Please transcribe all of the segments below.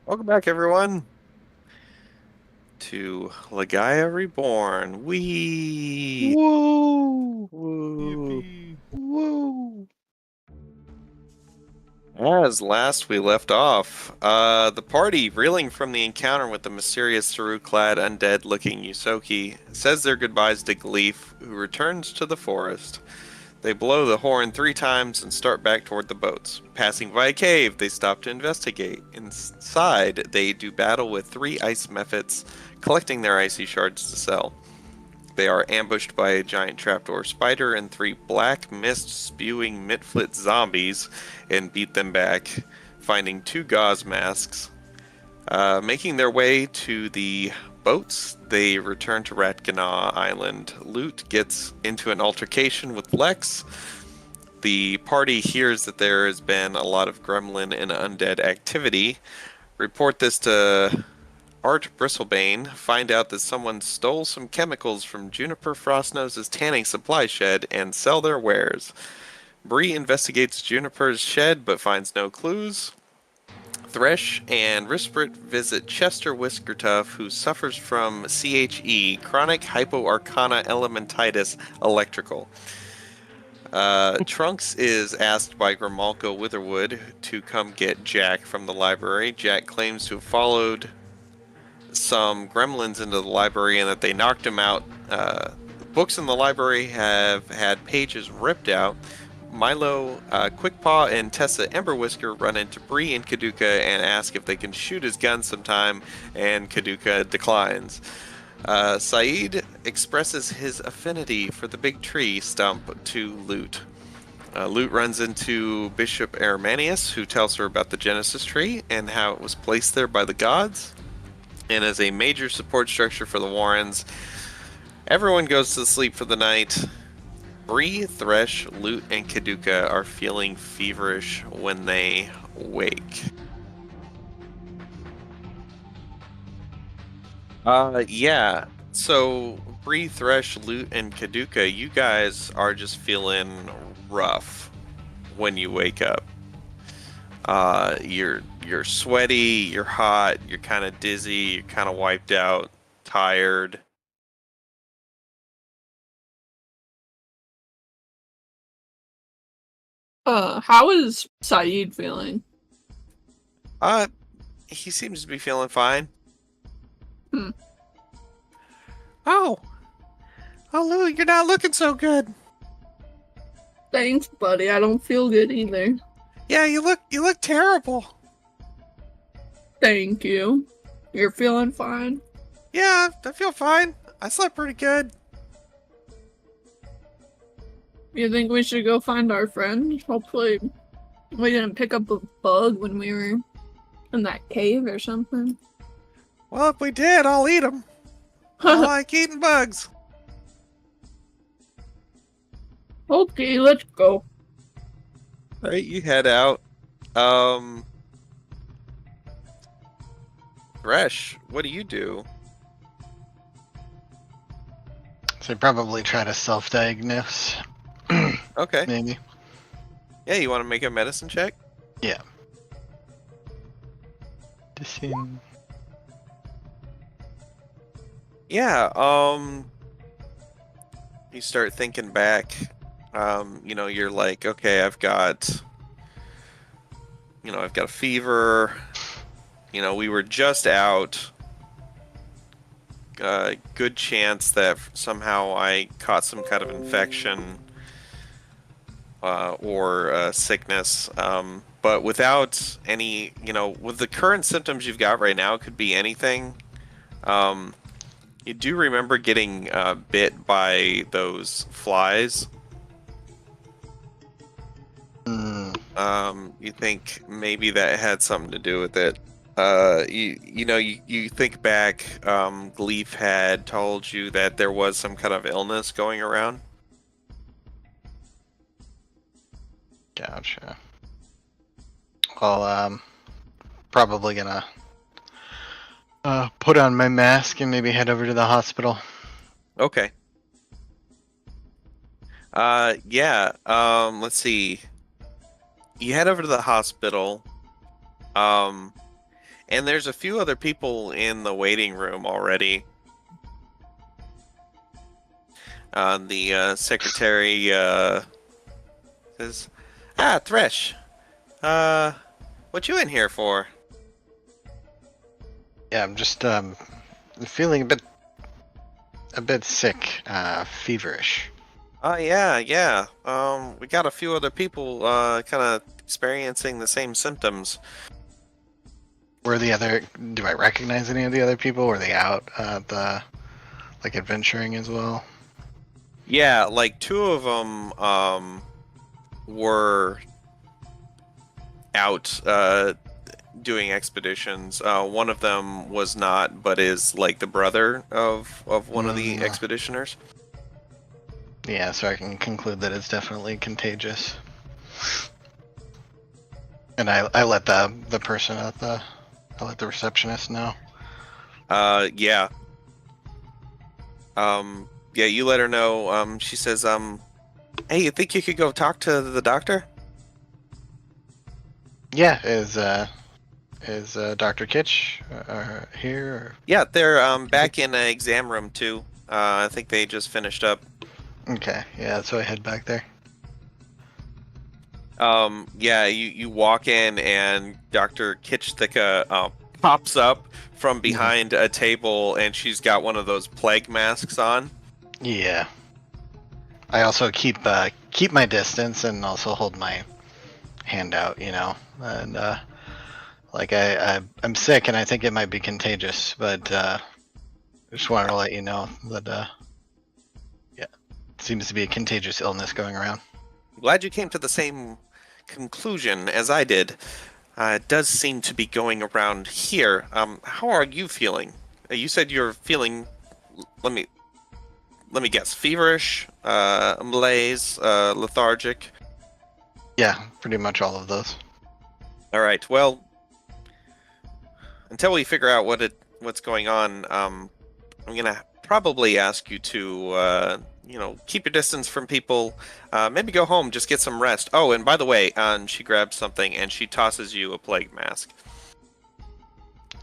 Welcome back, everyone, to Legaia Reborn. Woo! Woo! Yippee! Woo! As last we left off, the party, reeling from the encounter with the mysterious Saru-clad, undead-looking Yusoki, says their goodbyes to Gleef, who returns to the forest. They blow the horn 3 times and start back toward the boats. Passing by a cave, they stop to investigate. Inside, they do battle with 3 ice mephits, collecting their icy shards to sell. They are ambushed by a giant trapdoor spider and 3 black mist spewing mitflit zombies and beat them back, finding 2 gauze masks. Making their way to the boats, they return to Ratgana Island. Loot gets into an altercation with Lex. The party hears that there has been a lot of gremlin and undead activity. Report this to Art Bristlebane, find out that someone stole some chemicals from Juniper Frostnose's tanning supply shed and sell their wares. Bree investigates Juniper's shed but finds no clues. Thresh and Risprit visit Chester Whiskertuff, who suffers from CHE, chronic hypoarcana elementitis electrical. Trunks is asked by Grimalco Witherwood to come get Jack from the library. Jack claims to have followed some gremlins into the library and that they knocked him out. Books in the library have had pages ripped out. Milo, Quickpaw, and Tessa Emberwhisker run into Bree and Kaduka and ask if they can shoot his gun sometime, and Kaduka declines. Saeed expresses his affinity for the big tree stump to Loot. Loot runs into Bishop Aramanius, who tells her about the Genesis tree and how it was placed there by the gods and as a major support structure for the Warrens. Everyone goes to sleep for the night. Bree, Thresh, Loot, and Kaduka are feeling feverish when they wake. Yeah. So Bree, Thresh, Loot, and Kaduka, you guys are just feeling rough when you wake up. You're sweaty, you're hot, you're kind of dizzy, you're kind of wiped out, tired. How is Saeed feeling? Uh, he seems to be feeling fine. Hmm. Oh, oh, Lou, you're not looking so good. Thanks, buddy. I don't feel good either. Yeah, you look terrible. Thank you. You're feeling fine? Yeah, I feel fine. I slept pretty good. You think we should go find our friend? Hopefully, we didn't pick up a bug when we were in that cave or something. Well, if we did, I'll eat them. I like eating bugs. Okay, let's go. All right, you head out. Um, Resh, what do you do? So probably try to self-diagnose. Okay. Maybe. Yeah, you want to make a medicine check? Yeah. To see. Yeah, you start thinking back. You're like, okay, I've got a fever. We were just out. Good chance that somehow I caught some kind of infection or sickness. But without any, with the current symptoms you've got right now, it could be anything. You do remember getting bit by those flies. You think maybe that had something to do with it. You think back, Gleef had told you that there was some kind of illness going around. Gotcha. Well, probably gonna put on my mask and maybe head over to the hospital. Okay. Yeah, let's see. You head over to the hospital. Um, And there's a few other people in the waiting room already. The secretary says, "Ah, Thresh, what you in here for?" Yeah, I'm just feeling a bit sick, feverish. Oh yeah, yeah. We got a few other people kind of experiencing the same symptoms. Were the other? Do I recognize any of the other people? Were they out like adventuring as well? Yeah, like two of them were out doing expeditions. One of them was not, but is like the brother of one of the Mm, expeditioners. yeah, so I can conclude that it's definitely contagious. And I let the person at I let the receptionist know. Yeah. Yeah, you let her know. She says, hey, you think you could go talk to the doctor? Yeah, is Dr. Kitsch here? Yeah, they're back in the exam room too. I think they just finished up. Okay, yeah, so I head back there. Yeah, you walk in and Dr. Kitchthicka pops up from behind a table and she's got one of those plague masks on. Yeah. I also keep my distance and also hold my hand out, and like I'm sick and I think it might be contagious, but just wanted to let you know that yeah, it seems to be a contagious illness going around. Glad you came to the same conclusion as I did. It does seem to be going around here. How are you feeling? You said you're feeling. Let me guess. Feverish, malaise, lethargic. Yeah, pretty much all of those. All right. Well, until we figure out what's going on, I'm gonna probably ask you to keep your distance from people. Maybe go home, just get some rest. Oh, and by the way, she grabs something and she tosses you a plague mask.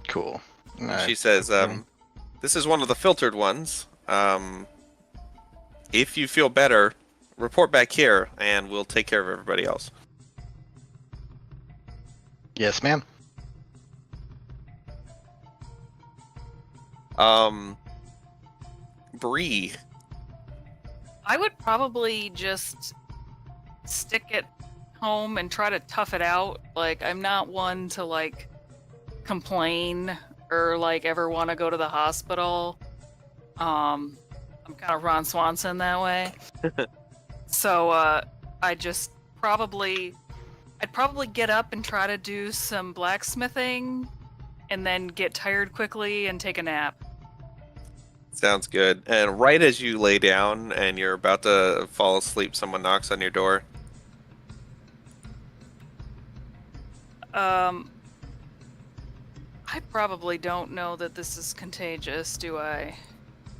Cool. She says, "This is one of the filtered ones. If you feel better, report back here, and we'll take care of everybody else." Yes, ma'am. Bree. I would probably just stick it home and try to tough it out. Like, I'm not one to, like, complain or, like, ever want to go to the hospital. I'm kind of Ron Swanson that way. So, I'd probably get up and try to do some blacksmithing and then get tired quickly and take a nap. Sounds good. And right as you lay down and you're about to fall asleep, someone knocks on your door. I probably don't know that this is contagious, do I?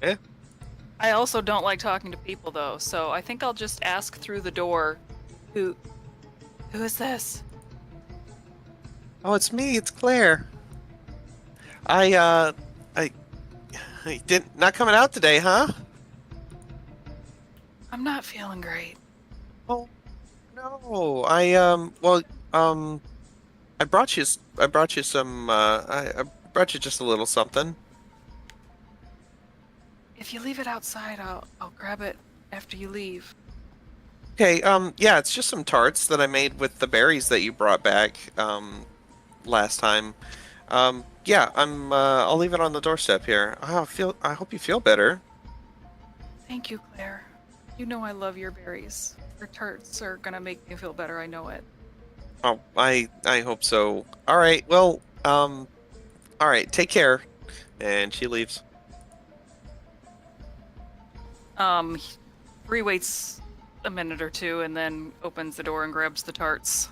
Yeah. I also don't like talking to people, though, so I think I'll just ask through the door, who is this? Oh, it's me. It's Claire. I did not coming out today, huh? I'm not feeling great. Oh, no. I brought you some I brought you just a little something. If you leave it outside, I'll grab it after you leave. Okay, yeah, it's just some tarts that I made with the berries that you brought back last time. Yeah, I'll leave it on the doorstep here. I hope you feel better. Thank you, Claire. You know I love your berries. Your tarts are gonna make me feel better, I know it. Oh, I hope so. All right, well, all right, take care. And she leaves. Bree waits a minute or two and then opens the door and grabs the tarts.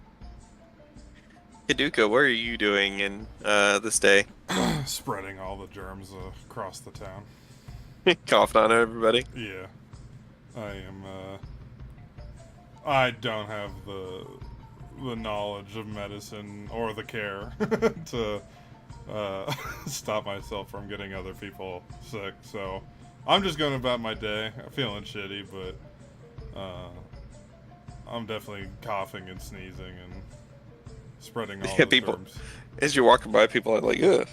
Hiduka, what are you doing in this day? Spreading all the germs across the town. Coughing on everybody. Yeah. I am, I don't have the knowledge of medicine or the care to stop myself from getting other people sick. So I'm just going about my day. I'm feeling shitty, but I'm definitely coughing and sneezing and spreading all Yeah, the people. germs. As you're walking by, people are like, ugh.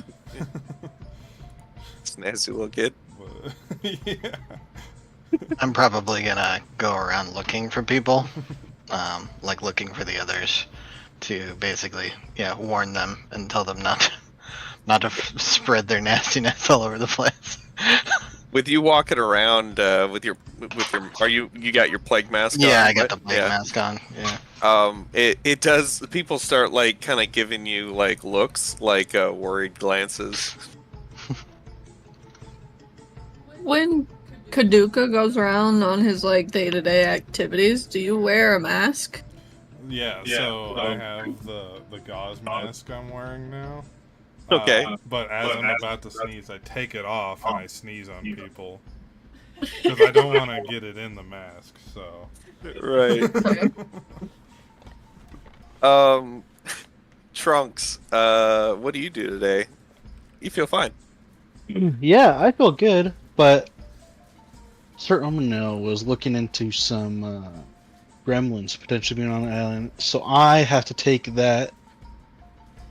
It's a nasty little kid. But, yeah. I'm probably gonna go around looking for people, like looking for the others, to basically, warn them and tell them not to spread their nastiness all over the place. With you walking around with your you got your plague mask on? Yeah, I got right? the plague mask on. Yeah. It does. People start like kind of giving you like looks, like worried glances. When Kaduka goes around on his like day-to-day activities, do you wear a mask? Yeah, so I have the gauze mask I'm wearing now. Okay. But as I'm about to sneeze, I take it off and I sneeze on people. Because I don't want to get it in the mask, so. Right. Trunks. What do you do today? You feel fine. Yeah, I feel good, but Sir Omino was looking into some gremlins potentially being on the island, so I have to take that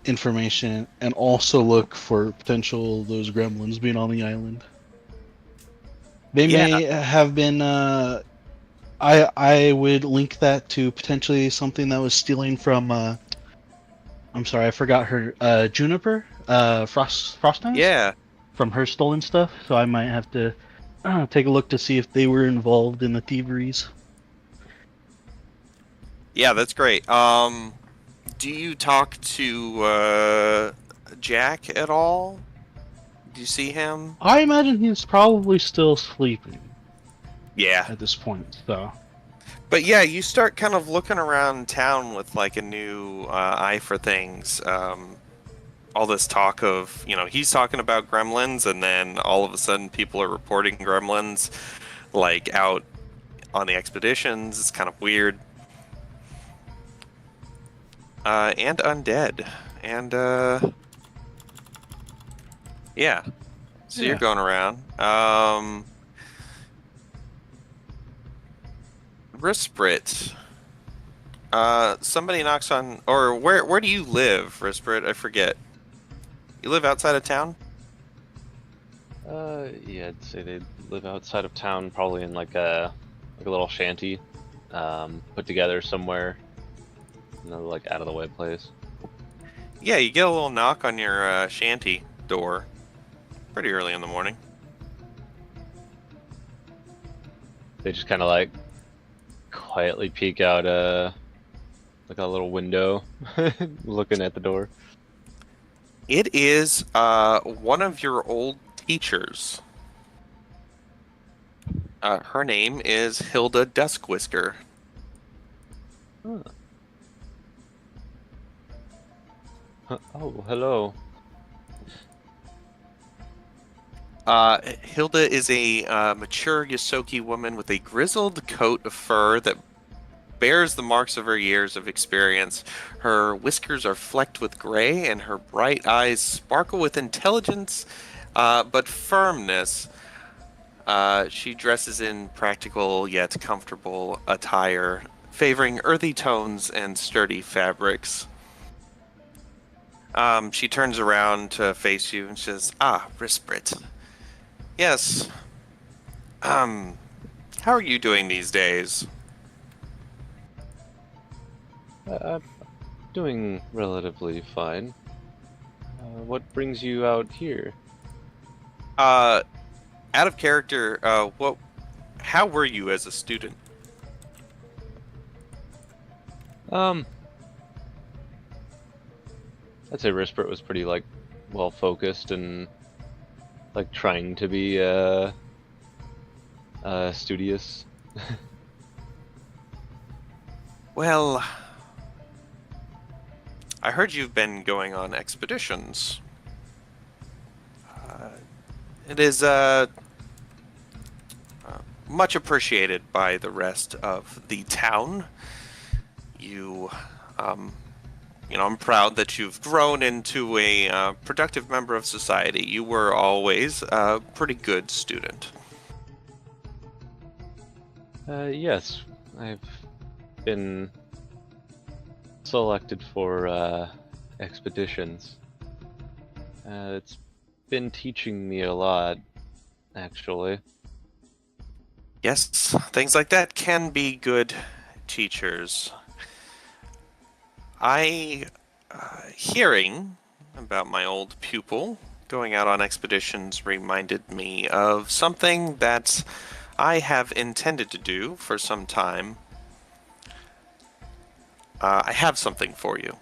information and also look for potential those gremlins being on the island. They may have been. I would link that to potentially something that was stealing from. I'm sorry, I forgot her. Juniper. Frosthouse. Yeah. From her stolen stuff, so I might have to take a look to see if they were involved in the thieveries. Yeah, that's great. Do you talk to Jack at all? Do you see him? I imagine he's probably still sleeping Yeah. at this point, so. But yeah, you start kind of looking around town with like a new eye for things. All this talk of, he's talking about gremlins, and then all of a sudden people are reporting gremlins like out on the expeditions. It's kind of weird. And undead. And yeah. So you're going around. Risprit. Somebody knocks on, or where do you live, Risprit? I forget. You live outside of town? Yeah, I'd say they live outside of town, probably in like a little shanty, put together somewhere, like out of the way place. Yeah, you get a little knock on your shanty door pretty early in the morning. They just kind of like quietly peek out like a little window, looking at the door. It is one of your old teachers. Her name is Hilda Duskwhisker. Huh. Oh, hello. Hilda is a mature Yosoki woman with a grizzled coat of fur that bears the marks of her years of experience. Her whiskers are flecked with gray, and her bright eyes sparkle with intelligence, but firmness. She dresses in practical yet comfortable attire, favoring earthy tones and sturdy fabrics. She turns around to face you and says, Risprit. Yes. How are you doing these days? Doing relatively fine. What brings you out here? Out of character, how were you as a student? I'd say Rispert was pretty like well focused and like trying to be studious. Well, I heard you've been going on expeditions. It is much appreciated by the rest of the town. You, I'm proud that you've grown into a productive member of society. You were always a pretty good student. Yes, I've been selected for expeditions. It's been teaching me a lot, actually. Yes, things like that can be good teachers. Hearing about my old pupil going out on expeditions reminded me of something that I have intended to do for some time. I have something for you.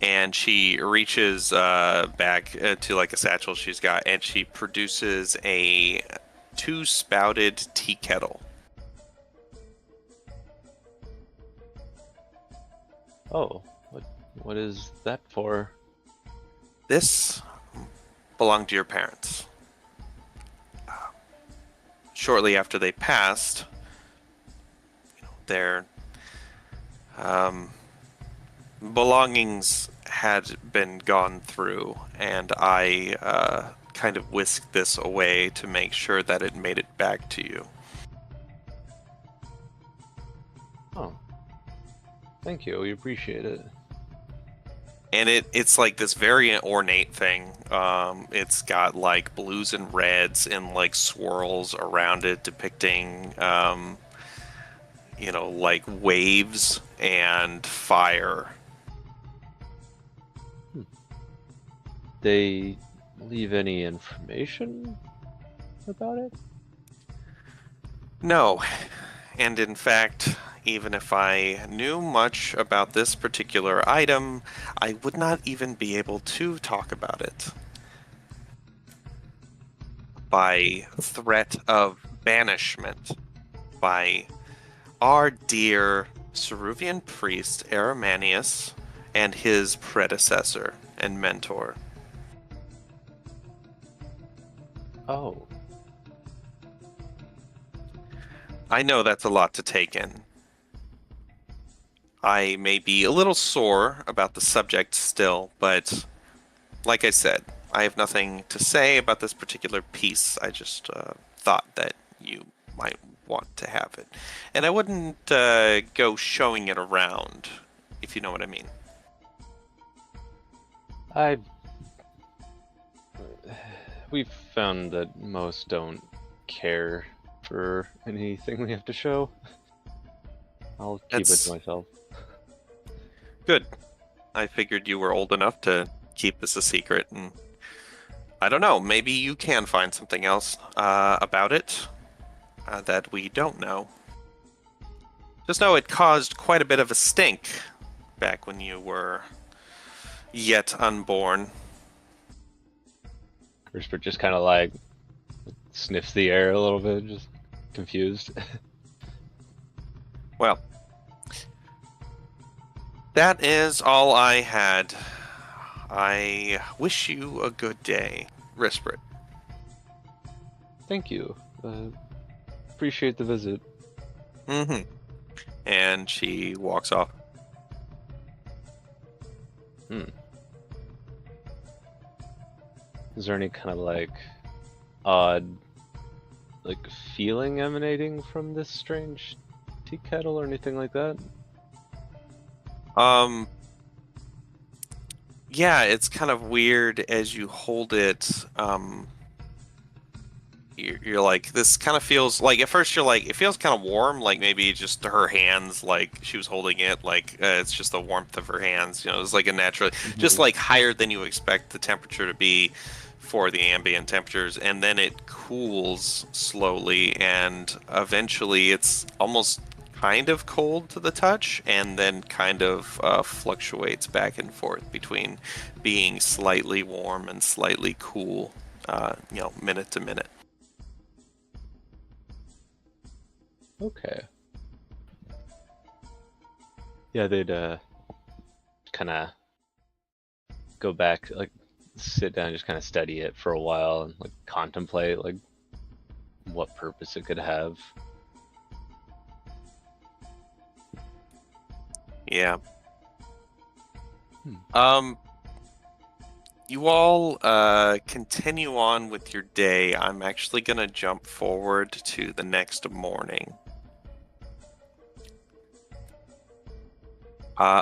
And she reaches back to like a satchel she's got, and she produces a two-spouted tea kettle. Oh, what is that for? This belonged to your parents. Shortly after they passed, their belongings had been gone through, and I kind of whisked this away to make sure that it made it back to you. Oh, thank you. We appreciate it. And it's like this very ornate thing. It's got like blues and reds and like swirls around it depicting, like waves and fire. They leave any information about it? No. And in fact, even if I knew much about this particular item, I would not even be able to talk about it. By threat of banishment by our dear Ceruvian priest Aramanius and his predecessor and mentor. Oh, I know that's a lot to take in. I may be a little sore about the subject still, but like I said, I have nothing to say about this particular piece. I just thought that you might want to have it. And I wouldn't go showing it around, if you know what I mean. we've found that most don't care for anything we have to show. I'll keep it That's to myself. good. I figured you were old enough to keep this a secret, and I don't know, maybe you can find something else about it that we don't know. Just know it caused quite a bit of a stink back when you were yet unborn. Crisper just kind of like sniffs the air a little bit, just confused. Well, that is all I had. I wish you a good day, Risprit. Thank you. Appreciate the visit. Mm-hmm. And she walks off. Is there any kind of like odd like feeling emanating from this strange tea kettle or anything like that? Yeah, it's kind of weird as you hold it. You're like, this kind of feels like, at first you're like, it feels kind of warm, like maybe just her hands, like she was holding it, like it's just the warmth of her hands, it's like a natural, just like higher than you expect the temperature to be for the ambient temperatures, and then it cools slowly, and eventually it's almost kind of cold to the touch, and then kind of fluctuates back and forth between being slightly warm and slightly cool, minute to minute. Okay. Yeah, they'd kind of go back, like sit down, and just kind of study it for a while, and like contemplate like what purpose it could have. Yeah, You all continue on with your day. I'm actually gonna jump forward to the next morning.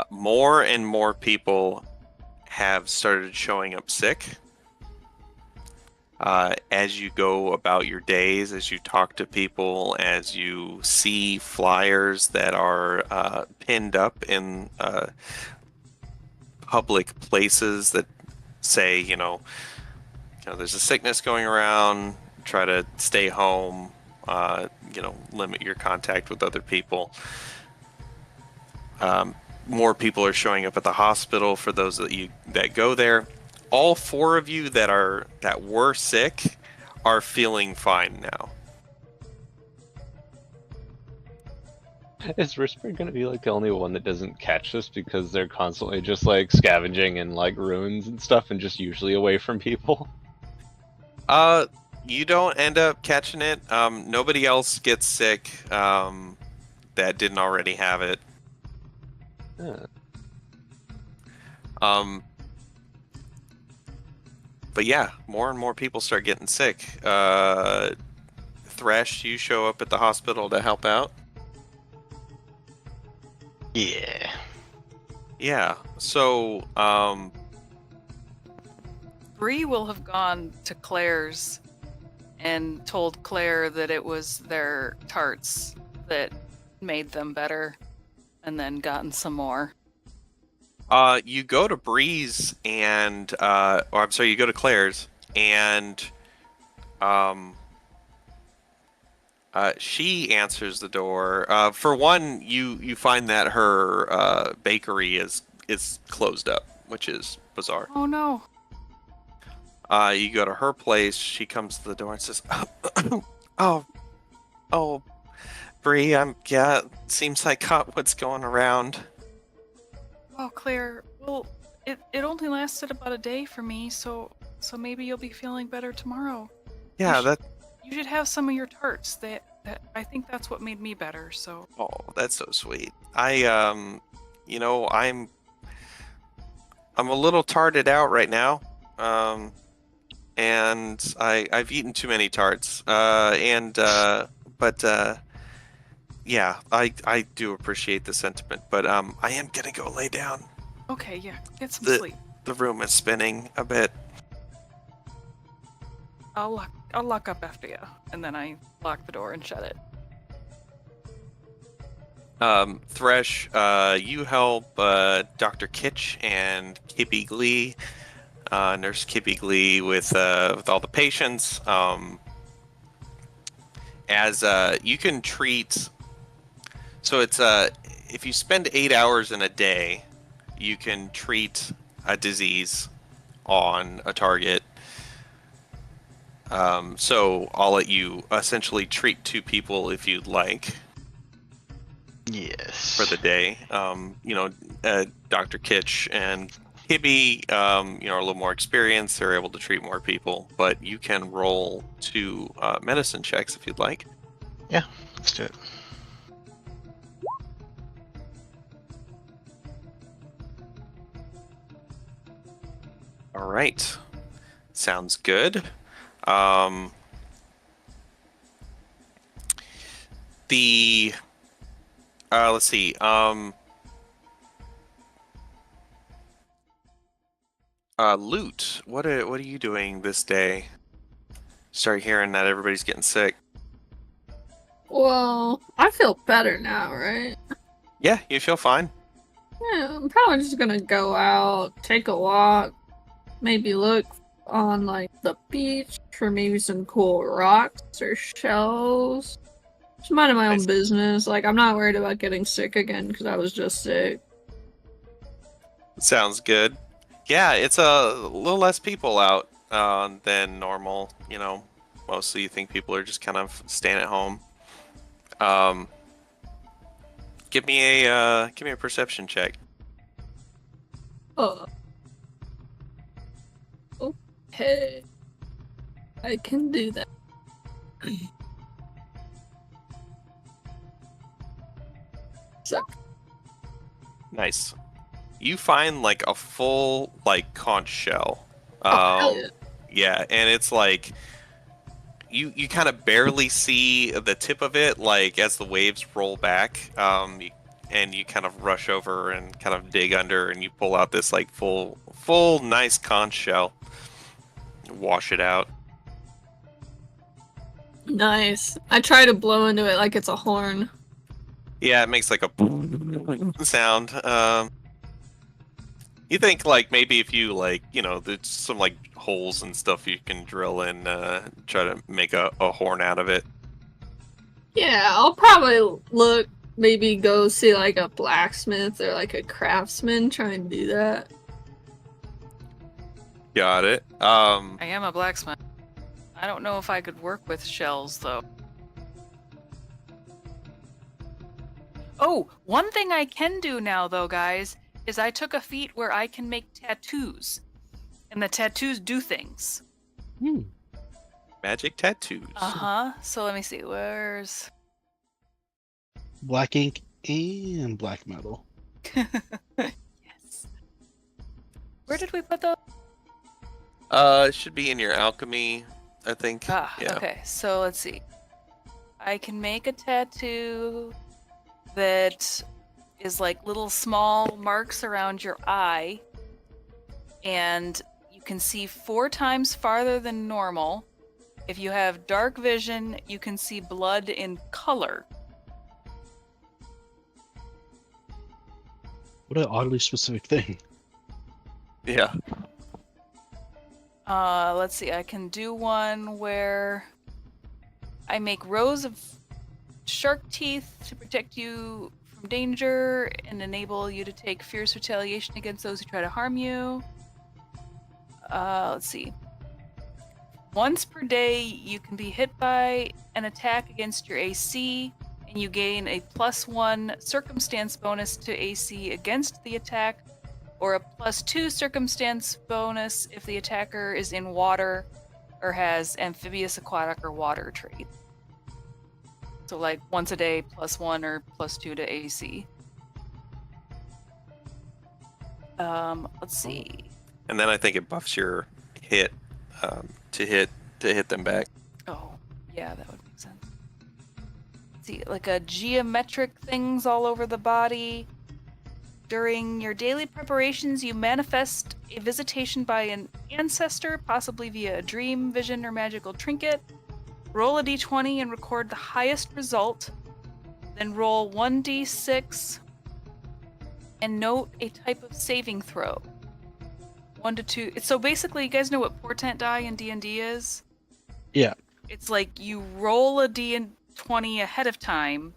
More and more people have started showing up sick. As you go about your days, as you talk to people, as you see flyers that are pinned up in public places that say, there's a sickness going around, try to stay home, limit your contact with other people. More people are showing up at the hospital for those that go there. All four of you that were sick are feeling fine now. Is Risper gonna be like the only one that doesn't catch this because they're constantly just like scavenging in like ruins and stuff and just usually away from people? You don't end up catching it. Nobody else gets sick that didn't already have it. Yeah. But yeah, more and more people start getting sick. Thresh, you show up at the hospital to help out. Yeah. Yeah. So, Bree will have gone to Claire's and told Claire that it was their tarts that made them better, and then gotten some more. you go to Breeze and, or I'm sorry, you go to Claire's and, she answers the door. For one, you find that her bakery is closed up, which is bizarre. Oh no. You go to her place. She comes to the door and says, "Oh, Bree, seems I caught what's going around." Oh, Claire. Well, it only lasted about a day for me, so maybe you'll be feeling better tomorrow. Yeah, You should have some of your tarts. I think that's what made me better. So. Oh, that's so sweet. I'm a little tarted out right now. And I've eaten too many tarts. But yeah, I do appreciate the sentiment, but I am gonna go lay down. Okay, yeah, get some sleep. The room is spinning a bit. I'll lock up after you, and then I lock the door and shut it. Thresh, you help Dr. Kitch and Kippy Glee, Nurse Kippy Glee with all the patients. As you can treat, so it's if you spend 8 hours in a day, you can treat a disease on a target. So I'll let you essentially treat 2 people if you'd like. Yes. For the day. Dr. Kitch and Kibby, are a little more experienced. They're able to treat more people, but you can roll 2 medicine checks if you'd like. Yeah, let's do it. All right. Sounds good. Let's see. Loot. What are you doing this day? Start hearing that everybody's getting sick. Well, I feel better now, right? Yeah, you feel fine. Yeah, I'm probably just gonna go out, take a walk, maybe look on like the beach for maybe some cool rocks or shells. Just minding my own Nice. business. Like, I'm not worried about getting sick again because I was just sick. Sounds good. Yeah, it's a little less people out than normal. Mostly you think people are just kind of staying at home. Give me a perception check. Okay. I can do that. So, Nice. you find like a full like conch shell. Oh, hell yeah. Yeah, and it's like you kind of barely see the tip of it, like as the waves roll back. And you kind of rush over and kind of dig under, and you pull out this like full nice conch shell. Wash it out. Nice. I try to blow into it like it's a horn. Yeah, it makes like a sound. You think like maybe if you like, there's some like holes and stuff you can drill in, try to make a horn out of it. Yeah, I'll probably look, maybe go see like a blacksmith or like a craftsman, try and do that. Got it. I am a blacksmith. I don't know if I could work with shells though. Oh, one thing I can do now though, guys, is I took a feat where I can make tattoos. And the tattoos do things. Magic tattoos. Uh-huh. So let me see, where's Black ink and black metal. Yes. Where did we put those? It should be in your alchemy, I think. Ah, Yeah. okay. So let's see. I can make a tattoo that is like little small marks around your eye, and you can see 4 times farther than normal. If you have dark vision, you can see blood in color. What an oddly specific thing. Yeah. Let's see. I can do one where I make rows of shark teeth to protect you from danger and enable you to take fierce retaliation against those who try to harm you. Let's see. Once per day, you can be hit by an attack against your AC, and you gain a +1 circumstance bonus to AC against the attack, or a +2 circumstance bonus if the attacker is in water or has amphibious, aquatic, or water trait. So like once a day, +1 or +2 to AC. Let's see. And then I think it buffs your hit, to hit them back. Oh, yeah, that would make sense. Let's see, like a geometric things all over the body. During your daily preparations, you manifest a visitation by an ancestor, possibly via a dream, vision, or magical trinket. Roll a d20 and record the highest result. Then roll 1d6 and note a type of saving throw. 1 to 2. So basically, you guys know what portent die in D&D is? Yeah. It's like you roll a d20 ahead of time,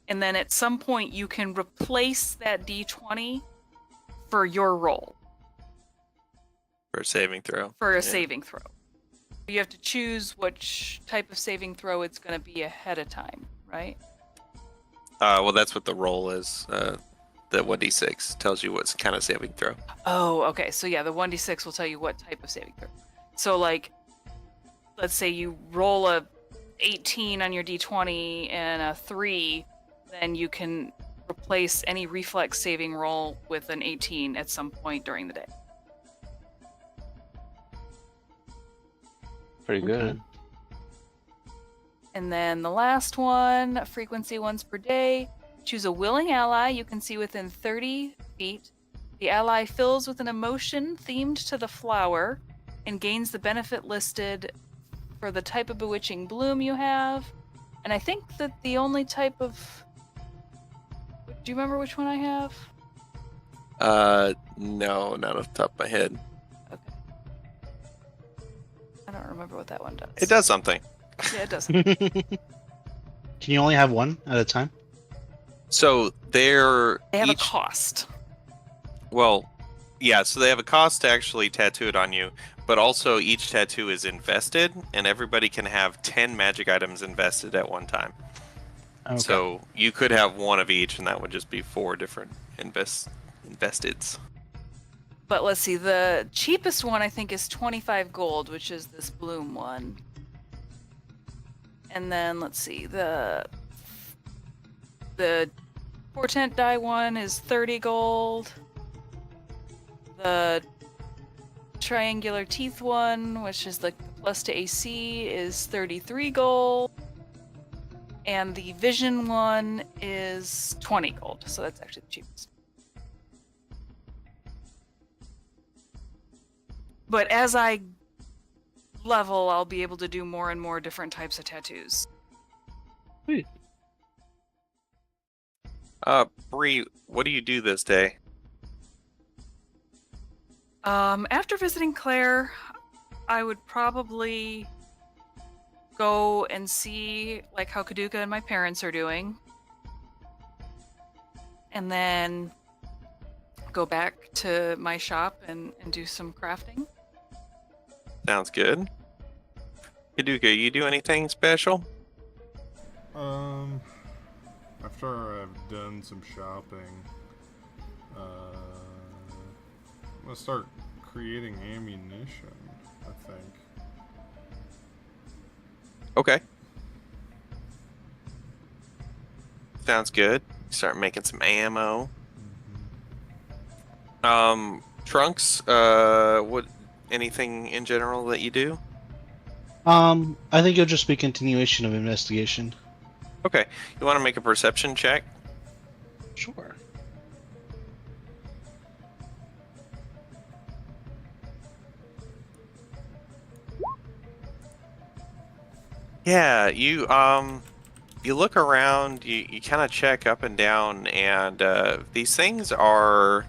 and then at some point you can replace that d20 for your roll. For a saving throw. For a Yeah. saving throw. You have to choose which type of saving throw it's going to be ahead of time, right? Well, that's what the roll is. The 1d6 tells you what kind of saving throw. Oh, okay. So yeah, the 1d6 will tell you what type of saving throw. So like, let's say you roll a 18 on your d20 and a 3, then you can replace any reflex saving roll with an 18 at some point during the day. Pretty good. Okay. And then the last one, frequency once per day. Choose a willing ally you can see within 30 feet. The ally fills with an emotion themed to the flower and gains the benefit listed for the type of bewitching bloom you have. And I think that the only type of... Do you remember which one I have? No, not off the top of my head. Okay. I don't remember what that one does. It does something. Yeah, it does. Can you only have one at a time? So they're They have each, a cost. well, yeah. So they have a cost to actually tattoo it on you, but also each tattoo is invested, and everybody can have 10 magic items invested at one time. Okay. So you could have one of each, and that would just be 4 different investeds. But let's see, the cheapest one I think is 25 gold, which is this bloom one. And then let's see, the portent die one is 30 gold. The triangular teeth one, which is like the plus to AC, is 33 gold. And the vision one is 20 gold, so that's actually the cheapest. But as I level, I'll be able to do more and more different types of tattoos. Bree, what do you do this day? After visiting Claire, I would probably go and see like how Kaduka and my parents are doing. And then go back to my shop and do some crafting. Sounds good. Kaduka, you do anything special? After I've done some shopping, I'm gonna start creating ammunition, I think. Okay. Sounds good. Start making some ammo. Trunks, what, anything in general that you do? I think it'll just be continuation of investigation. Okay. You want to make a perception check? Sure. Yeah, you look around, you kind of check up and down, and these things are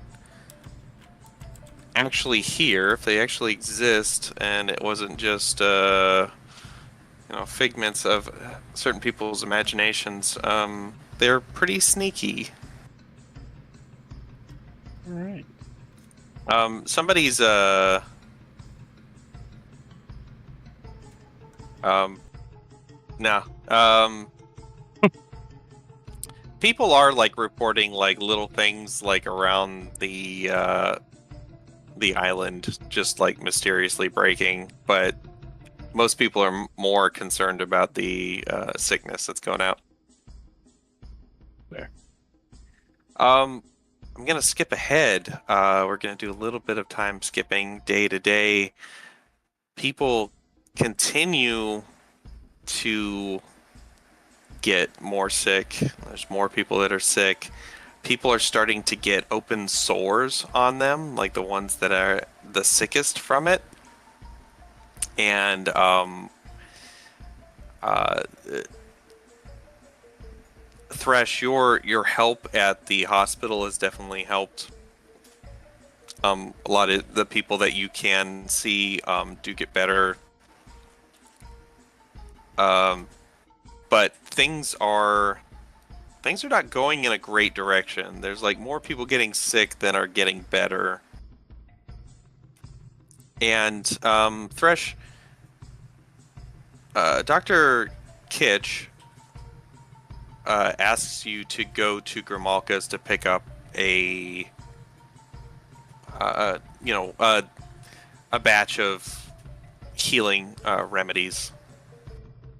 actually here, if they actually exist, and it wasn't just figments of certain people's imaginations. They're pretty sneaky. All right. Somebody's no. People are like reporting like little things like around the island just like mysteriously breaking, but most people are more concerned about the sickness that's going out. Fair. I'm gonna skip ahead. We're gonna do a little bit of time skipping day to day. People continue to get more sick. There's more people that are sick. People are starting to get open sores on them, like the ones that are the sickest from it. And Thresh, your help at the hospital has definitely helped. A lot of the people that you can see do get better. But things are not going in a great direction. There's like more people getting sick than are getting better. And Thresh, Dr. Kitch asks you to go to Grimalka's to pick up a batch of healing remedies.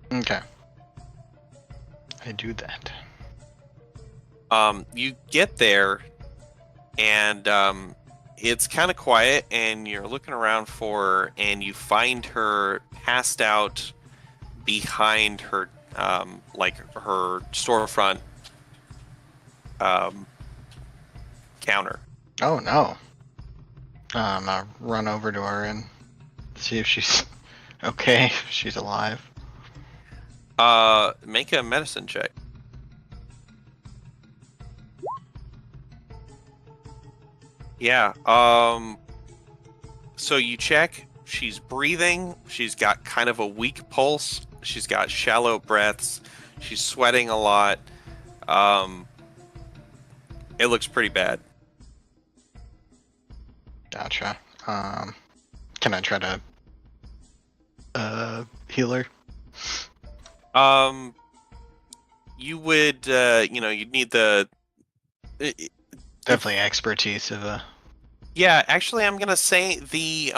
Okay. I do that. You get there, and it's kind of quiet, and you're looking around for her, and you find her passed out behind her, like her storefront counter. Oh no. I'll run over to her and see if she's okay, if she's alive. Make a medicine check. Yeah, so you check, she's breathing, she's got kind of a weak pulse, she's got shallow breaths, she's sweating a lot. It looks pretty bad. Gotcha. Can I try to heal her? You would, you'd need the... Definitely expertise of a... Yeah, actually, I'm gonna say the,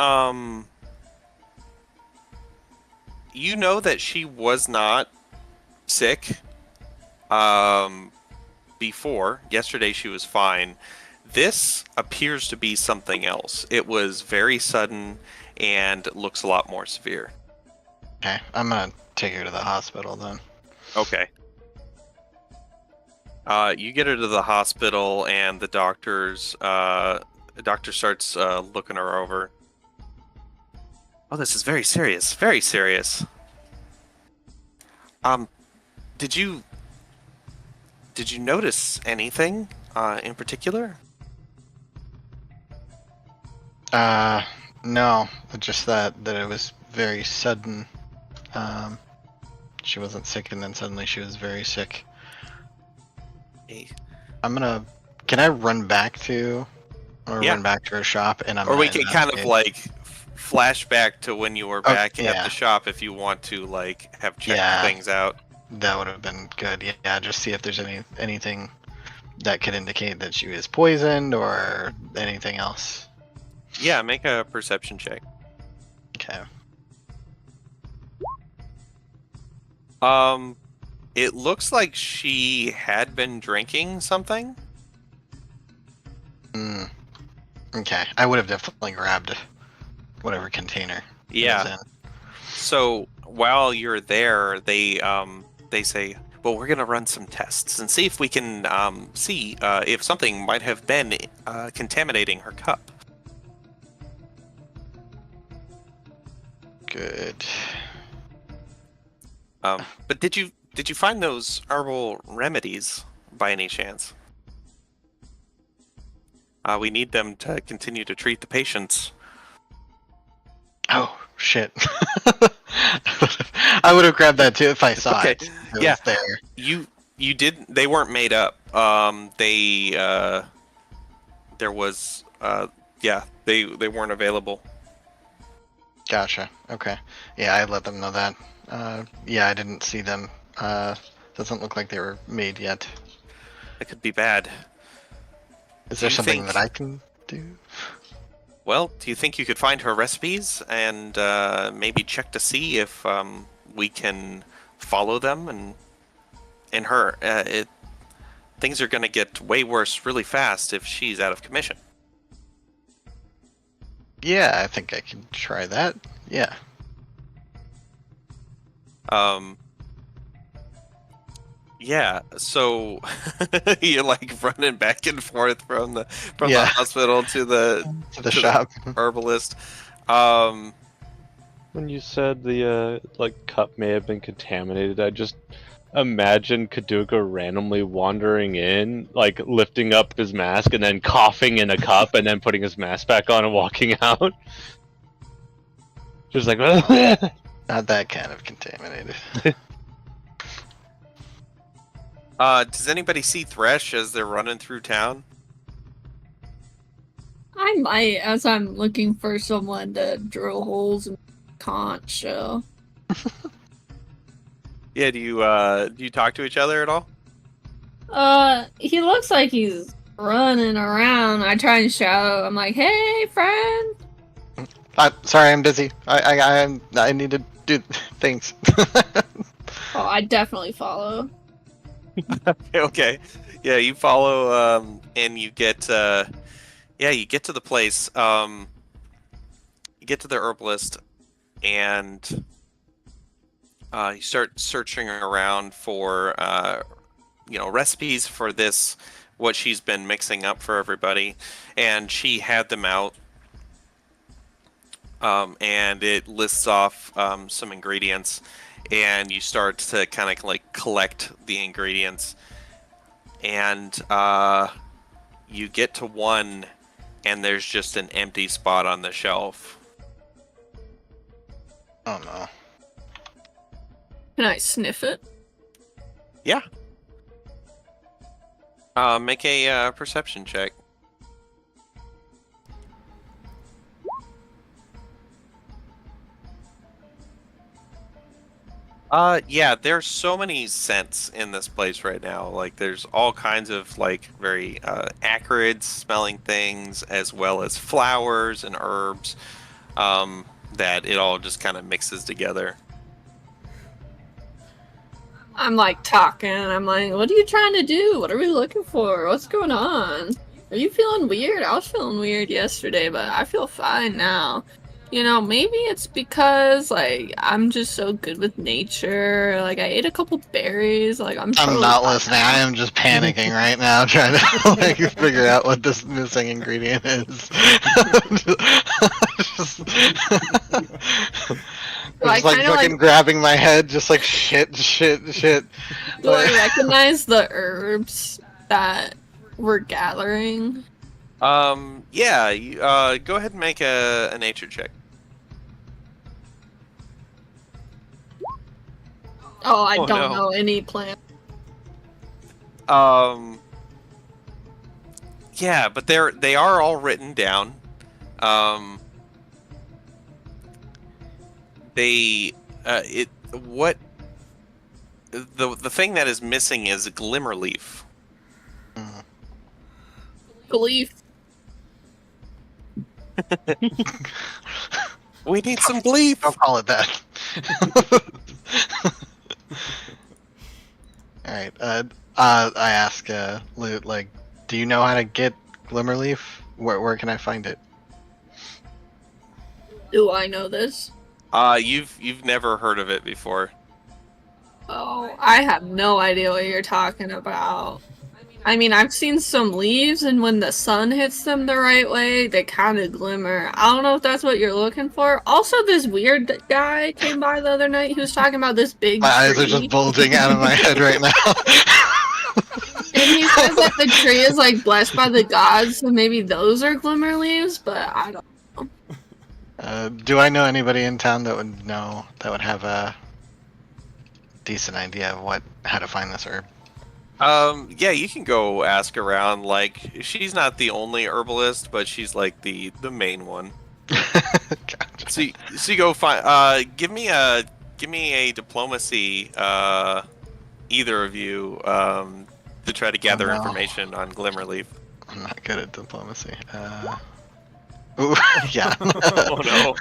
you know that she was not sick, before. Yesterday she was fine. This appears to be something else. It was very sudden and looks a lot more severe. Okay, I'm gonna take her to the hospital then. Okay. You get her to the hospital, and the doctor starts looking her over. Oh, this is very serious. Very serious. Did you notice anything in particular? No, just that it was very sudden. She wasn't sick, and then suddenly she was very sick. Hey. Can I run back to her shop, and Or we can kind of like flash back to when you were back at the shop if you want to like have checked things out. That would have been good. Yeah, just see if there's anything that could indicate that she was poisoned or anything else. Yeah, make a perception check. Okay. It looks like she had been drinking something. Okay, I would have definitely grabbed whatever container. it was in. So while you're there, they say, "Well, we're gonna run some tests and see if we can see if something might have been contaminating her cup." Good. But did you find those herbal remedies by any chance? We need them to continue to treat the patients. Oh shit! I would have grabbed that too if I saw it. It was there. You did. They weren't made up. There was. They weren't available. Gotcha. Okay. Yeah, I let them know that. Yeah, I didn't see them. Doesn't look like they were made yet. That could be bad. Is there something that I can do? Well, do you think you could find her recipes and maybe check to see if we can follow them and her? Things are going to get way worse really fast if she's out of commission. Yeah, I think I can try that. Yeah. Yeah, so you're like running back and forth from the hospital to the shop. Herbalist. When you said the cup may have been contaminated, I just imagine Kaduka randomly wandering in, like lifting up his mask and then coughing in a cup and then putting his mask back on and walking out. Just like not that kind of contaminated. Does anybody see Thresh as they're running through town? I might, as I'm looking for someone to drill holes in conch. So. Yeah, do you talk to each other at all? He looks like he's running around. I try and shout. I'm like, "Hey, friend!" Sorry, I'm busy. I need to do things. Oh, I definitely follow. Okay. Yeah, you follow, and you get to the place. You get to the herbalist, and you start searching around for, recipes for this, what she's been mixing up for everybody, and she had them out. And it lists off some ingredients, and you start to kind of like collect the ingredients, and you get to one, and there's just an empty spot on the shelf. Oh no. Can I sniff it? Yeah. Make a perception check. Yeah, there's so many scents in this place right now. Like, there's all kinds of, like, very acrid smelling things, as well as flowers and herbs, that it all just kind of mixes together. I'm like talking. I'm like, "What are you trying to do? What are we looking for? What's going on?" Are you feeling weird? I was feeling weird yesterday, but I feel fine now. You know, maybe it's because like I'm just so good with nature. Like I ate a couple berries. Like I'm I'm totally not fine listening. now. I am just panicking right now, trying to like figure out what this missing ingredient is. just, So I just like kinda fucking like grabbing my head, just like shit. do I recognize the herbs that we're gathering? Yeah, you, go ahead and make a nature check. Oh, I Oh, don't no. know any plant. Yeah, but they are all written down. Um, they, it, what, the thing that is missing is Glimmerleaf. Gleef. We need some Gleef! Don't call it that. Alright, I ask, Loot, like, do you know how to get Glimmerleaf? Where can I find it? Do I know this? You've never heard of it before. Oh, I have no idea what you're talking about. I mean, I've seen some leaves, and when the sun hits them the right way, they kind of glimmer. I don't know if that's what you're looking for. Also, this weird guy came by the other night. He was talking about this big My eyes are tree. just bulging out of my head right now. And he says that the tree is like blessed by the gods, so maybe those are glimmer leaves, but I don't. Do I know anybody in town that would have a decent idea of how to find this herb? Yeah, you can go ask around. Like, she's not the only herbalist, but she's like the main one. Gotcha. So you go find. Give me a diplomacy. Either of you. To try to gather no. information on Glimmerleaf. I'm not good at diplomacy. Ooh, yeah. Oh no.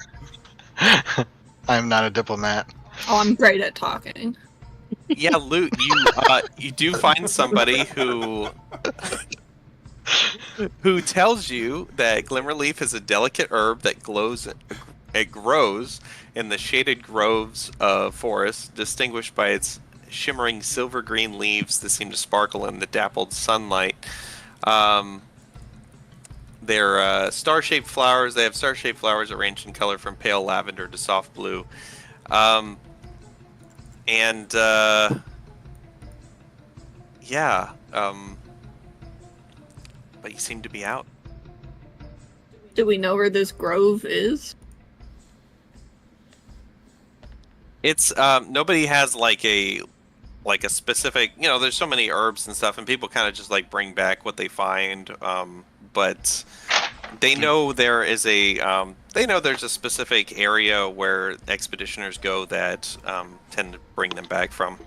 I'm not a diplomat. Oh, I'm great at talking. Yeah, Loot, you do find somebody who tells you that Glimmerleaf is a delicate herb that grows in the shaded groves of forests, distinguished by its shimmering silver green leaves that seem to sparkle in the dappled sunlight. They're star-shaped flowers. They have star-shaped flowers arranged in color from pale lavender to soft blue. Yeah, but you seem to be out. Do we know where this grove is? It's nobody has like a specific, there's so many herbs and stuff, and people kind of just like bring back what they find, but they know there's a specific area where expeditioners go that tend to bring them back from.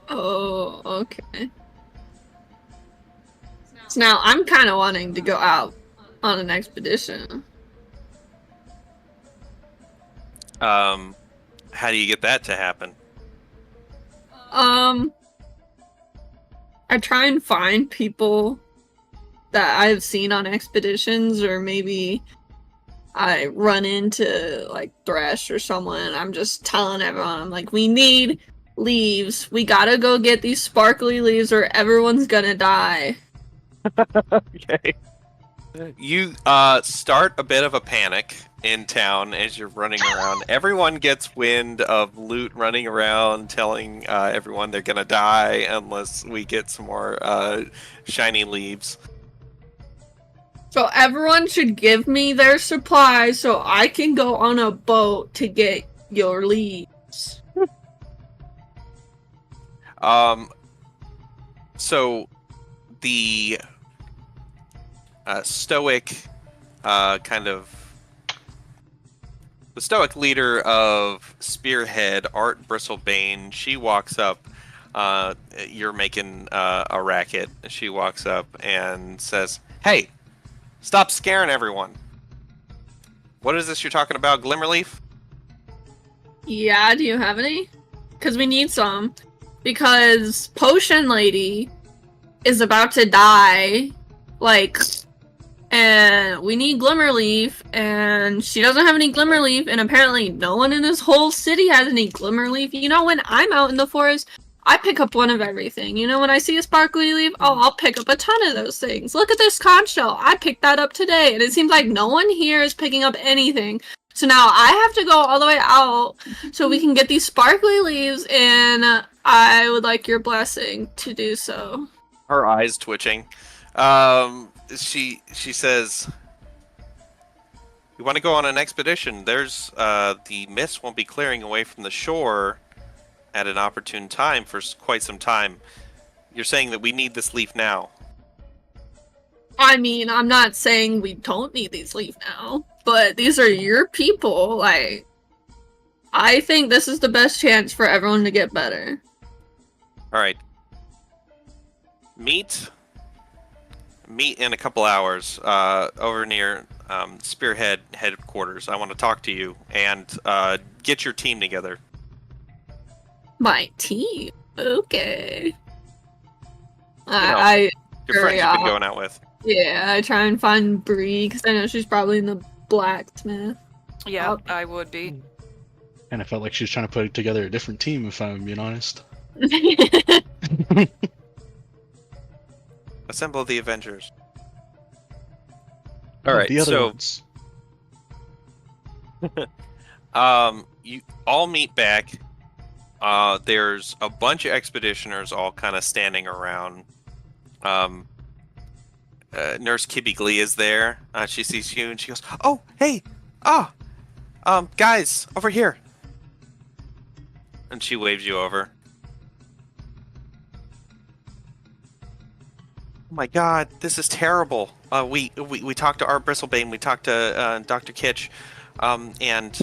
Oh, okay. So now I'm kind of wanting to go out on an expedition. How do you get that to happen? I try and find people that I've seen on expeditions, or maybe I run into like Thresh or someone, and I'm just telling everyone, I'm like, we need leaves. We gotta go get these sparkly leaves or everyone's gonna die. Okay. You start a bit of a panic in town as you're running around. Everyone gets wind of Loot running around telling everyone they're gonna die unless we get some more shiny leaves. So everyone should give me their supplies so I can go on a boat to get your leaves. So the stoic the stoic leader of Spearhead, Art Bristlebane, she walks up. You're making a racket. She walks up and says, "Hey, stop scaring everyone. What is this you're talking about, Glimmerleaf?" Yeah, do you have any? Because we need some. because Potion Lady is about to die, like, and we need Glimmerleaf, and she doesn't have any Glimmerleaf, and apparently no one in this whole city has any Glimmerleaf. You know, when I'm out in the forest, I pick up one of everything. You know, when I see a sparkly leaf, oh, I'll pick up a ton of those things. Look at this conch shell. I picked that up today, and it seems like no one here is picking up anything. So now I have to go all the way out so we can get these sparkly leaves, and I would like your blessing to do so. Her eyes twitching. She says, "You want to go on an expedition? There's the mist won't be clearing away from the shore at an opportune time for quite some time. You're saying that we need this leaf now." I mean, I'm not saying we don't need these leaves now, but these are your people. Like, I think this is the best chance for everyone to get better. All right. Meet in a couple hours over near Spearhead headquarters. I want to talk to you and get your team together. My team? Okay. Your friends you've been going out with. Yeah, I try and find Bree, because I know she's probably in the blacksmith. Yeah, I would be. And I felt like she was trying to put together a different team, if I'm being honest. Assemble the Avengers. All right, The other so ones. you all meet back. There's a bunch of expeditioners all kind of standing around. Nurse Kibby Glee is there. She sees you and she goes, "Oh, hey, guys, over here." And she waves you over. Oh my God, this is terrible. We talked to Art Bristlebane, we talked to Dr. Kitsch, and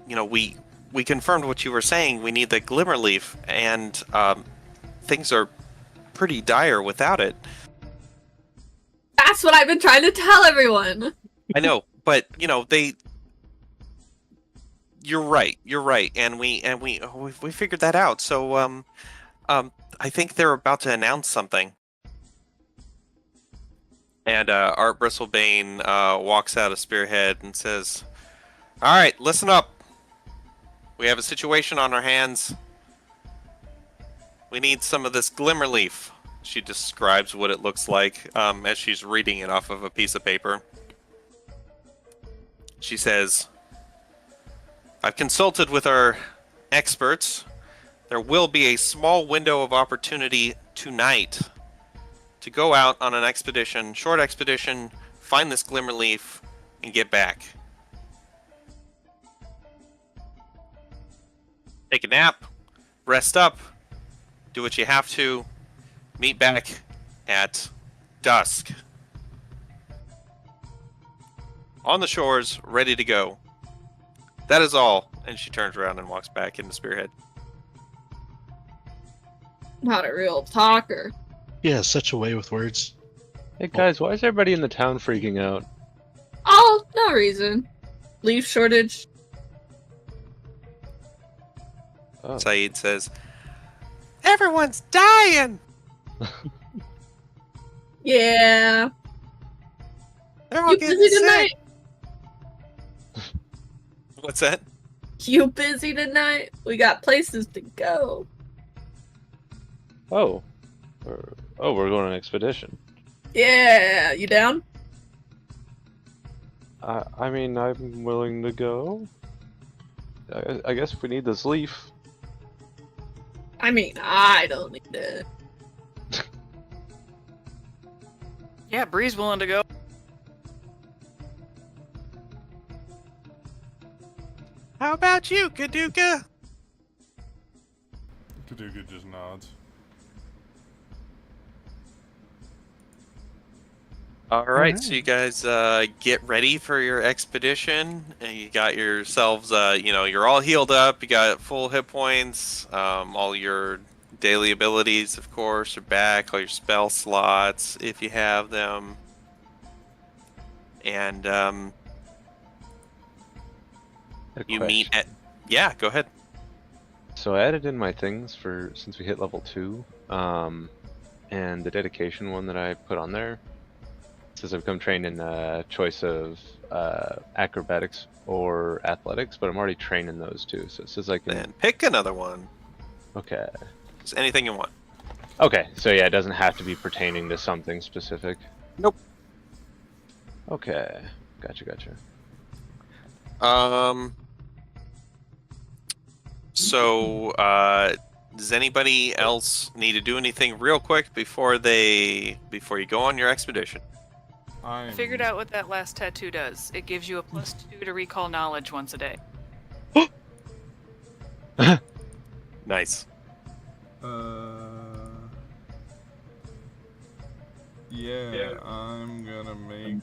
you know, we confirmed what you were saying. We need the Glimmerleaf, and things are pretty dire without it. That's what I've been trying to tell everyone. I know, but you know, You're right, and we figured that out. So I think they're about to announce something. And Art Bristlebane walks out of Spearhead and says, "All right, listen up. We have a situation on our hands. We need some of this Glimmerleaf." She describes what it looks like as she's reading it off of a piece of paper. She says, "I've consulted with our experts. There will be a small window of opportunity tonight to go out on an expedition, short expedition, find this Glimmerleaf, and get back. Take a nap, rest up, do what you have to, meet back at dusk. On the shores, ready to go. That is all." And she turns around and walks back into Spearhead. Not a real talker. Yeah, such a way with words. Hey guys, why is everybody in the town freaking out? Oh, no reason. Leaf shortage. Oh. Saeed says, "Everyone's dying! Yeah. Everyone You getting busy sick!" tonight? What's that? You busy tonight? We got places to go. Oh. We're going on an expedition. Yeah, you down? I mean, I'm willing to go. I guess if we need this leaf. I mean, I don't need it. Yeah, Bree's willing to go. How about you, Kaduka? Kaduka just nods. Alright, so you guys get ready for your expedition. And you got yourselves, you're all healed up. You got full hit points. All your daily abilities, of course, are back. All your spell slots, if you have them. And you meet at... Yeah, go ahead. So I added in my things for since we hit level 2, and the dedication one that I put on there says I've become trained in choice of acrobatics or athletics, but I'm already trained in those two. So it says I can. Then pick another one. Okay. Just anything you want. Okay. So yeah, it doesn't have to be pertaining to something specific. Nope. Okay. Gotcha. So, does anybody else need to do anything real quick before you go on your expedition? I figured out what that last tattoo does. It gives you a +2 to recall knowledge once a day. Nice. Yeah, I'm gonna make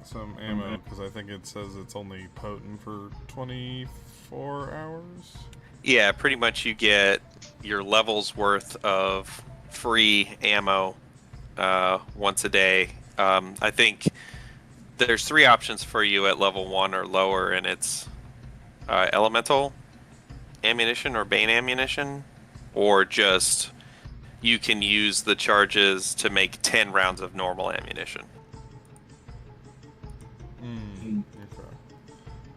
some ammo because I think it says it's only potent for 24 hours. Yeah, pretty much you get your level's worth of free ammo once a day. I think there's 3 options for you at level 1 or lower, and it's elemental ammunition or bane ammunition, or just you can use the charges to make 10 rounds of normal ammunition. Okay.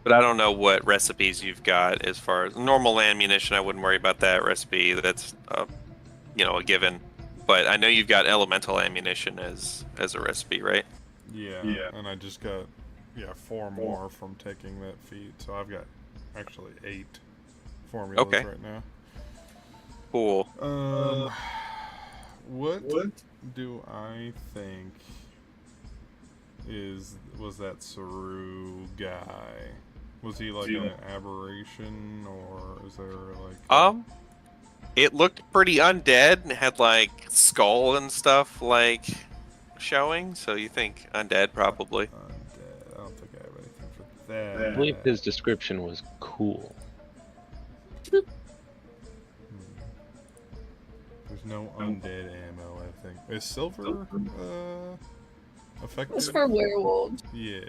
But I don't know what recipes you've got as far as normal ammunition. I wouldn't worry about that recipe. That's a given. But I know you've got elemental ammunition as a recipe, right? Yeah. And I just got 4 more from taking that feat, so I've got actually 8 formulas right now. Cool. What do I think was that Saru guy? Was he like an aberration, or is there like it looked pretty undead and had like skull and stuff like showing, so you think undead probably. Undead. I don't think I have anything for that. I believe his description was cool. There's no undead ammo, I think. Is silver effective? It's for werewolves. Yeah.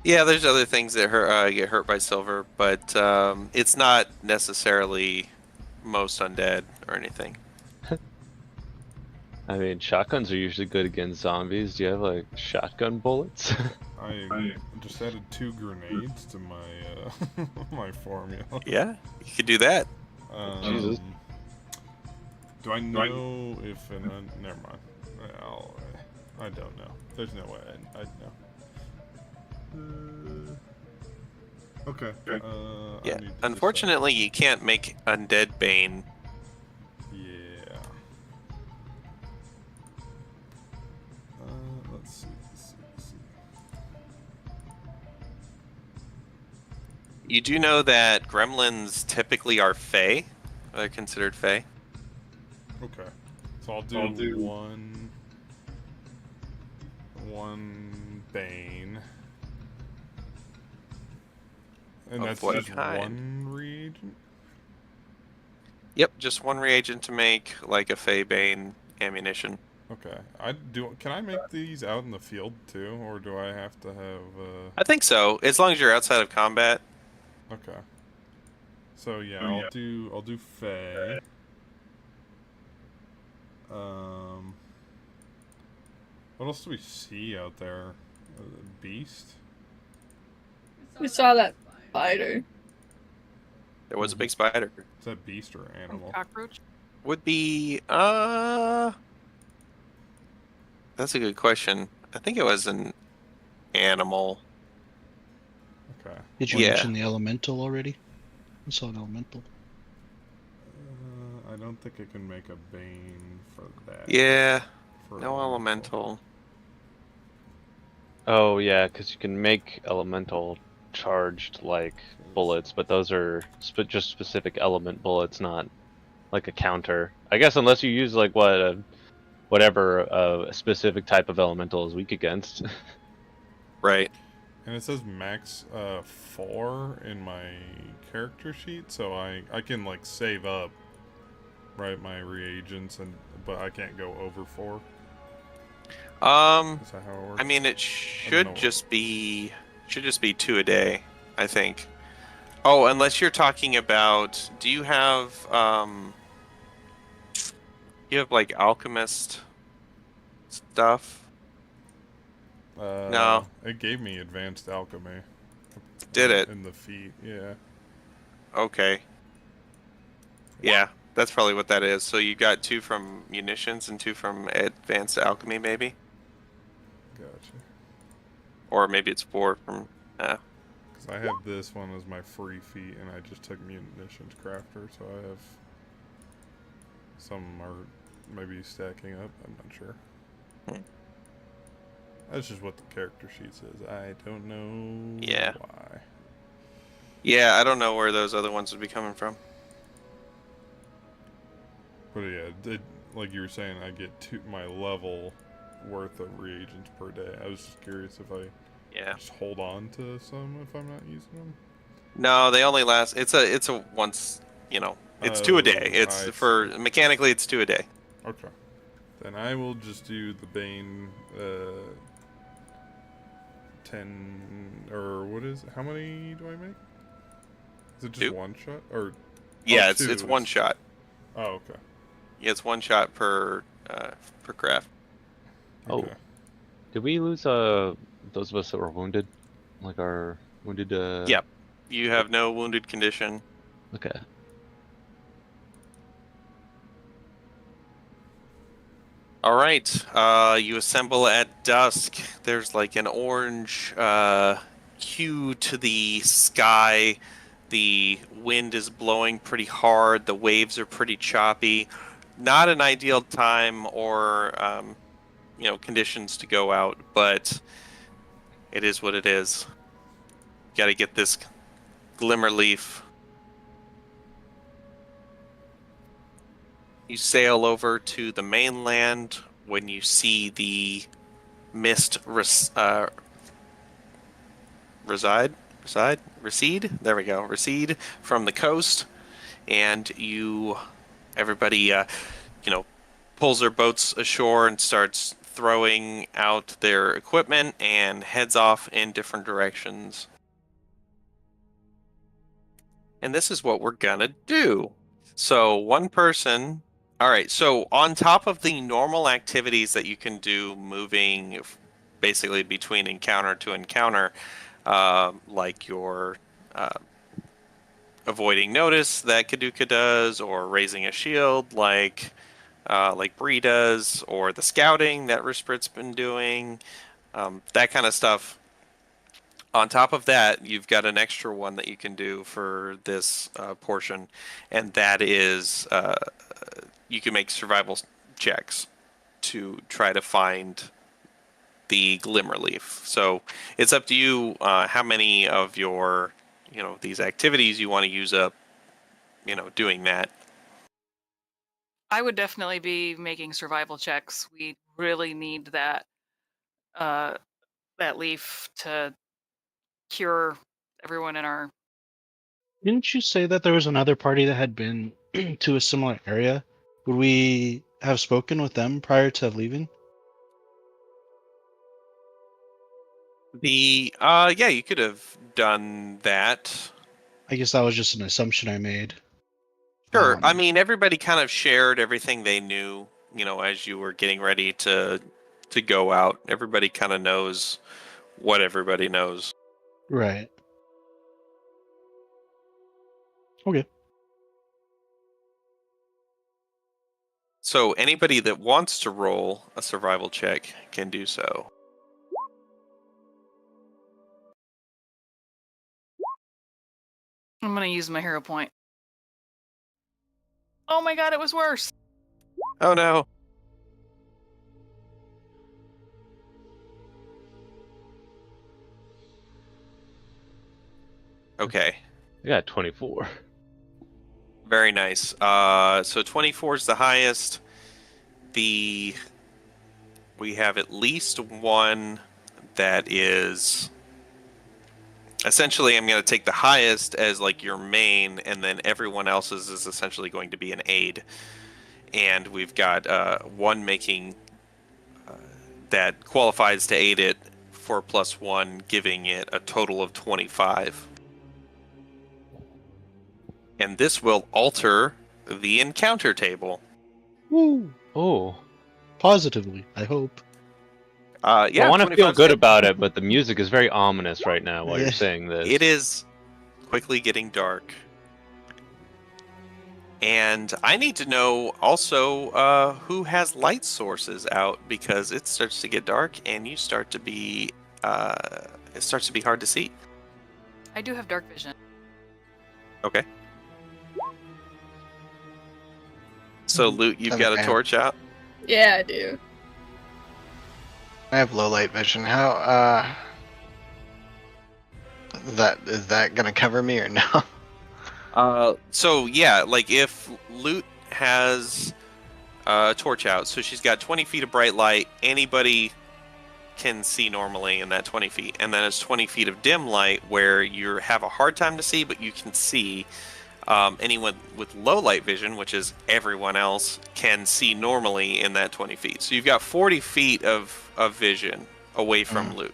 Yeah, there's other things that get hurt by silver, but it's not necessarily most undead or anything. I mean, shotguns are usually good against zombies. Do you have like shotgun bullets? I just added 2 grenades to my my formula. Yeah, you could do that. Jesus. Do I know if never mind. I don't know. There's no way I'd know. Okay. Yeah, I need to unfortunately, you can't make undead bane. Yeah. Let's see. You do know that gremlins typically are fey. They're considered fey. Okay. So I'll do one bane. And Of that's what just kind? one reagent? Yep, just one reagent to make like a fey bane ammunition. Okay. Can I make these out in the field too, or do I have to have I think so, as long as you're outside of combat. Okay. So yeah, I'll do fey. What else do we see out there? Beast? We saw that spider. There was a big spider. Is that beast or animal? Cockroach? Would be that's a good question. I think it was an animal. Okay. Did you Yeah. mention the elemental already? I saw an elemental. I don't think I can make a bane for that. Yeah, For no elemental. Oh yeah, because you can make elemental charged like bullets, but those are just specific element bullets, not like a counter. I guess unless you use like whatever a specific type of elemental is weak against. Right. And it says max 4 in my character sheet, so I can like save up, right, my reagents, but I can't go over 4. Is that how it works? I mean, it should just be 2 a day, I think. Oh, unless you're talking about, do you have like alchemist stuff? No, It gave me advanced alchemy. did it? In the feat, yeah. Okay. Yeah, that's probably what that is. So you got 2 from munitions and 2 from advanced alchemy, maybe? Gotcha. Or maybe it's 4 from. Because I have this one as my free feat, and I just took munitions crafter, so I have some are maybe stacking up. I'm not sure. Hmm. That's just what the character sheet says. I don't know Yeah. why. Yeah, I don't know where those other ones would be coming from. But yeah, like you were saying, I get my level worth of reagents per day. I was just curious if I Yeah. just hold on to some if I'm not using them. No, they only last. It's a once. It's 2 a day. It's I for see. mechanically, it's 2 a day. Okay. Then I will just do the Bane 10 or what is it? How many do I make? Is it just 2? one shot or Yeah, two? it's one shot. Oh, okay. Yeah, it's one shot per craft. Oh, Okay. did we lose those of us that were wounded? Like our wounded Yep. You have no wounded condition. Okay. All right. You assemble at dusk. There's like an orange hue to the sky. The wind is blowing pretty hard. The waves are pretty choppy. Not an ideal time or conditions to go out, but it is what it is. Got to get this glimmer leaf. You sail over to the mainland when you see the mist recede. There we go. Recede from the coast, and everybody, pulls their boats ashore and starts throwing out their equipment and heads off in different directions. And this is what we're gonna do. So one person. All right. So on top of the normal activities that you can do, moving basically between encounter to encounter, like your uh, avoiding notice that Kaduka does, or raising a shield like Bree does, or the scouting that Risprit's been doing, that kind of stuff. On top of that, you've got an extra one that you can do for this portion, and that is you can make survival checks to try to find the glimmer leaf. So it's up to you how many of your these activities you want to use up doing that. I would definitely be making survival checks. We really need uh that leaf to cure everyone in our. Didn't you say that there was another party that had been to a similar area? Would we have spoken with them prior to leaving? Yeah, you could have done that. I guess that was just an assumption I made. Sure. I mean, everybody kind of shared everything they knew, as you were getting ready to go out. Everybody kind of knows what everybody knows. Right. Okay. So anybody that wants to roll a survival check can do so. I'm gonna use my hero point. Oh my god, it was worse. Oh no. Okay. I got 24. Very nice. So 24 is the highest. We have at least one that is essentially, I'm going to take the highest as like your main, and then everyone else's is essentially going to be an aid. And we've got one making that qualifies to aid it for +1, giving it a total of 25. and this will alter the encounter table. Woo! Oh, Positively, I hope. Yeah, I want to 25 feel good cents. about it, but the music is very ominous right now while Yeah. you're saying this. It is quickly getting dark. And I need to know also who has light sources out, because it starts to get dark and you start to be it starts to be hard to see. I do have dark vision. Okay. So Loot, you've got a torch out. Yeah, I do. I have low light vision. How is that gonna cover me or no? So yeah, like if Loot has a torch out, so she's got 20 feet of bright light, anybody can see normally in that 20 feet. And then it's 20 feet of dim light where you have a hard time to see, but you can see. Anyone with low light vision, which is everyone else, can see normally in that 20 feet. So you've got 40 feet of vision away from Loot.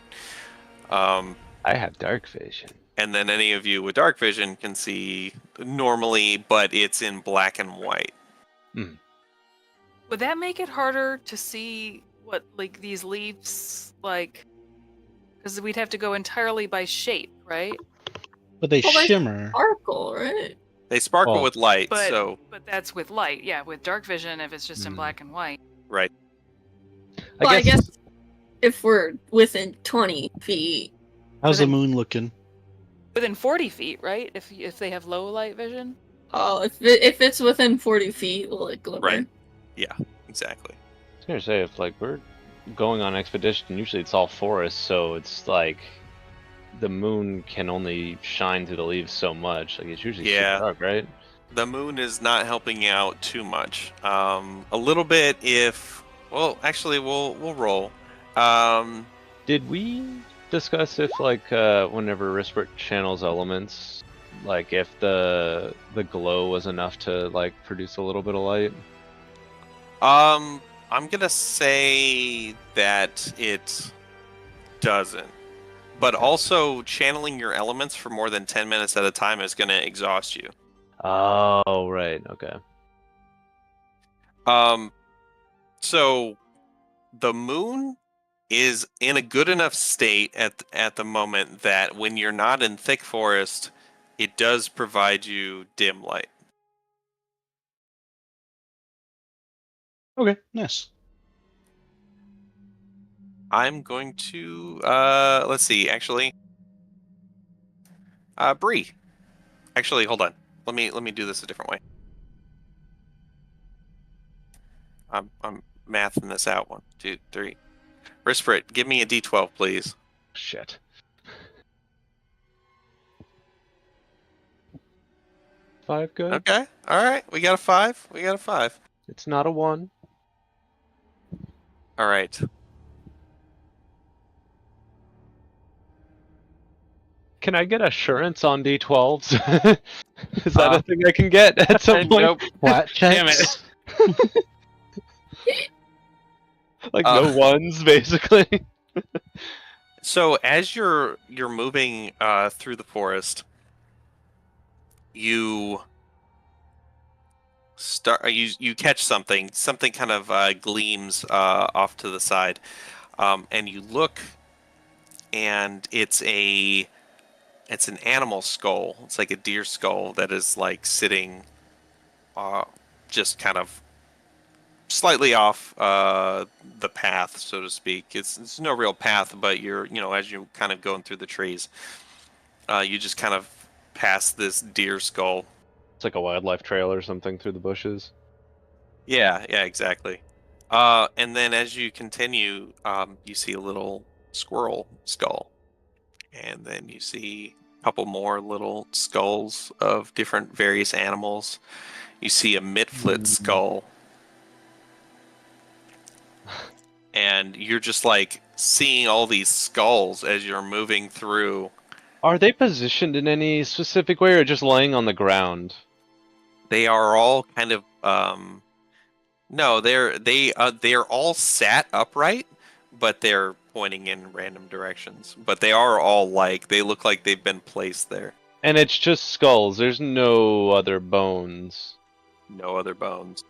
I have dark vision. And then any of you with dark vision can see normally, but it's in black and white. Would that make it harder to see what, like, these leaves, like, because we'd have to go entirely by shape, right? But they Well, they shimmer. Sparkle, right? They sparkle Well, with light, But so but that's with light, yeah. With dark vision, if it's just in black and white. right. Well, I guess if we're within 20 feet. How's the Within- moon looking? Within 40 feet, right? If they have low light vision. Oh, if it's within 40 feet, will it glimmer? Right. Yeah, exactly. I was gonna say, if like we're going on expedition, usually it's all forest, so it's like the moon can only shine through the leaves so much. Like it's usually Yeah. super dark, right? The moon is not helping out too much. A little bit if, well, actually we'll roll. Did we discuss if like whenever Rispert channels elements, like if the glow was enough to like produce a little bit of light? I'm gonna say that it doesn't. But also, channeling your elements for more than 10 minutes at a time is gonna exhaust you. Oh, right. Okay. So the moon is in a good enough state at the moment that when you're not in thick forest, it does provide you dim light. Okay, nice. I'm going to let's see, actually. Bree. Actually, hold on. Let me do this a different way. I'm mathing this out. 1, 2, 3. Risprit, give me a D12, please. Shit. Five good. Okay. All right. We got a 5. We got a 5. It's not a 1. All right. Can I get assurance on D12s? Is that a thing I can get at some point? Nope. Flat Damn checks. Like no ones, basically. So as you're moving through the forest, you start you catch something. Something kind of gleams off to the side, and you look, and it's an animal skull. It's like a deer skull that is like sitting, just kind of slightly off the path, so to speak. It's no real path, but as you're kind of going through the trees, you just kind of pass this deer skull. It's like a wildlife trail or something through the bushes. Yeah, exactly. And then as you continue, you see a little squirrel skull, and then you see a couple more little skulls of different various animals. You see a mitflit skull. And you're just like seeing all these skulls as you're moving through. Are they positioned in any specific way or just laying on the ground? They are all kind of no, they're all sat upright, but they're pointing in random directions. But they are all they look like they've been placed there. And it's just skulls. There's no other bones. No other bones.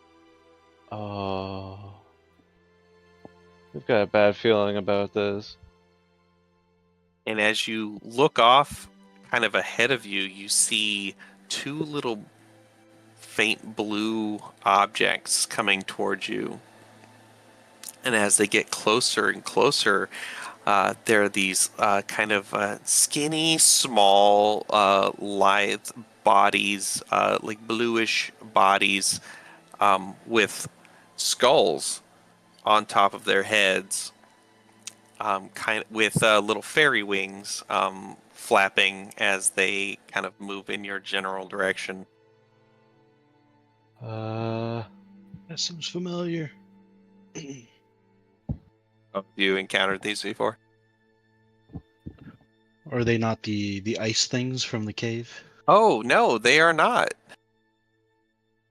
Oh. I've got a bad feeling about this. And as you look off, kind of ahead of you, you see two little faint blue objects coming towards you. And as they get closer and closer, there are these kind of skinny, small, lithe bodies, like bluish bodies, with skulls on top of their heads, kind of with little fairy wings flapping as they kind of move in your general direction. That sounds familiar. Have you encountered these before? Are they not the ice things from the cave? Oh no, they are not.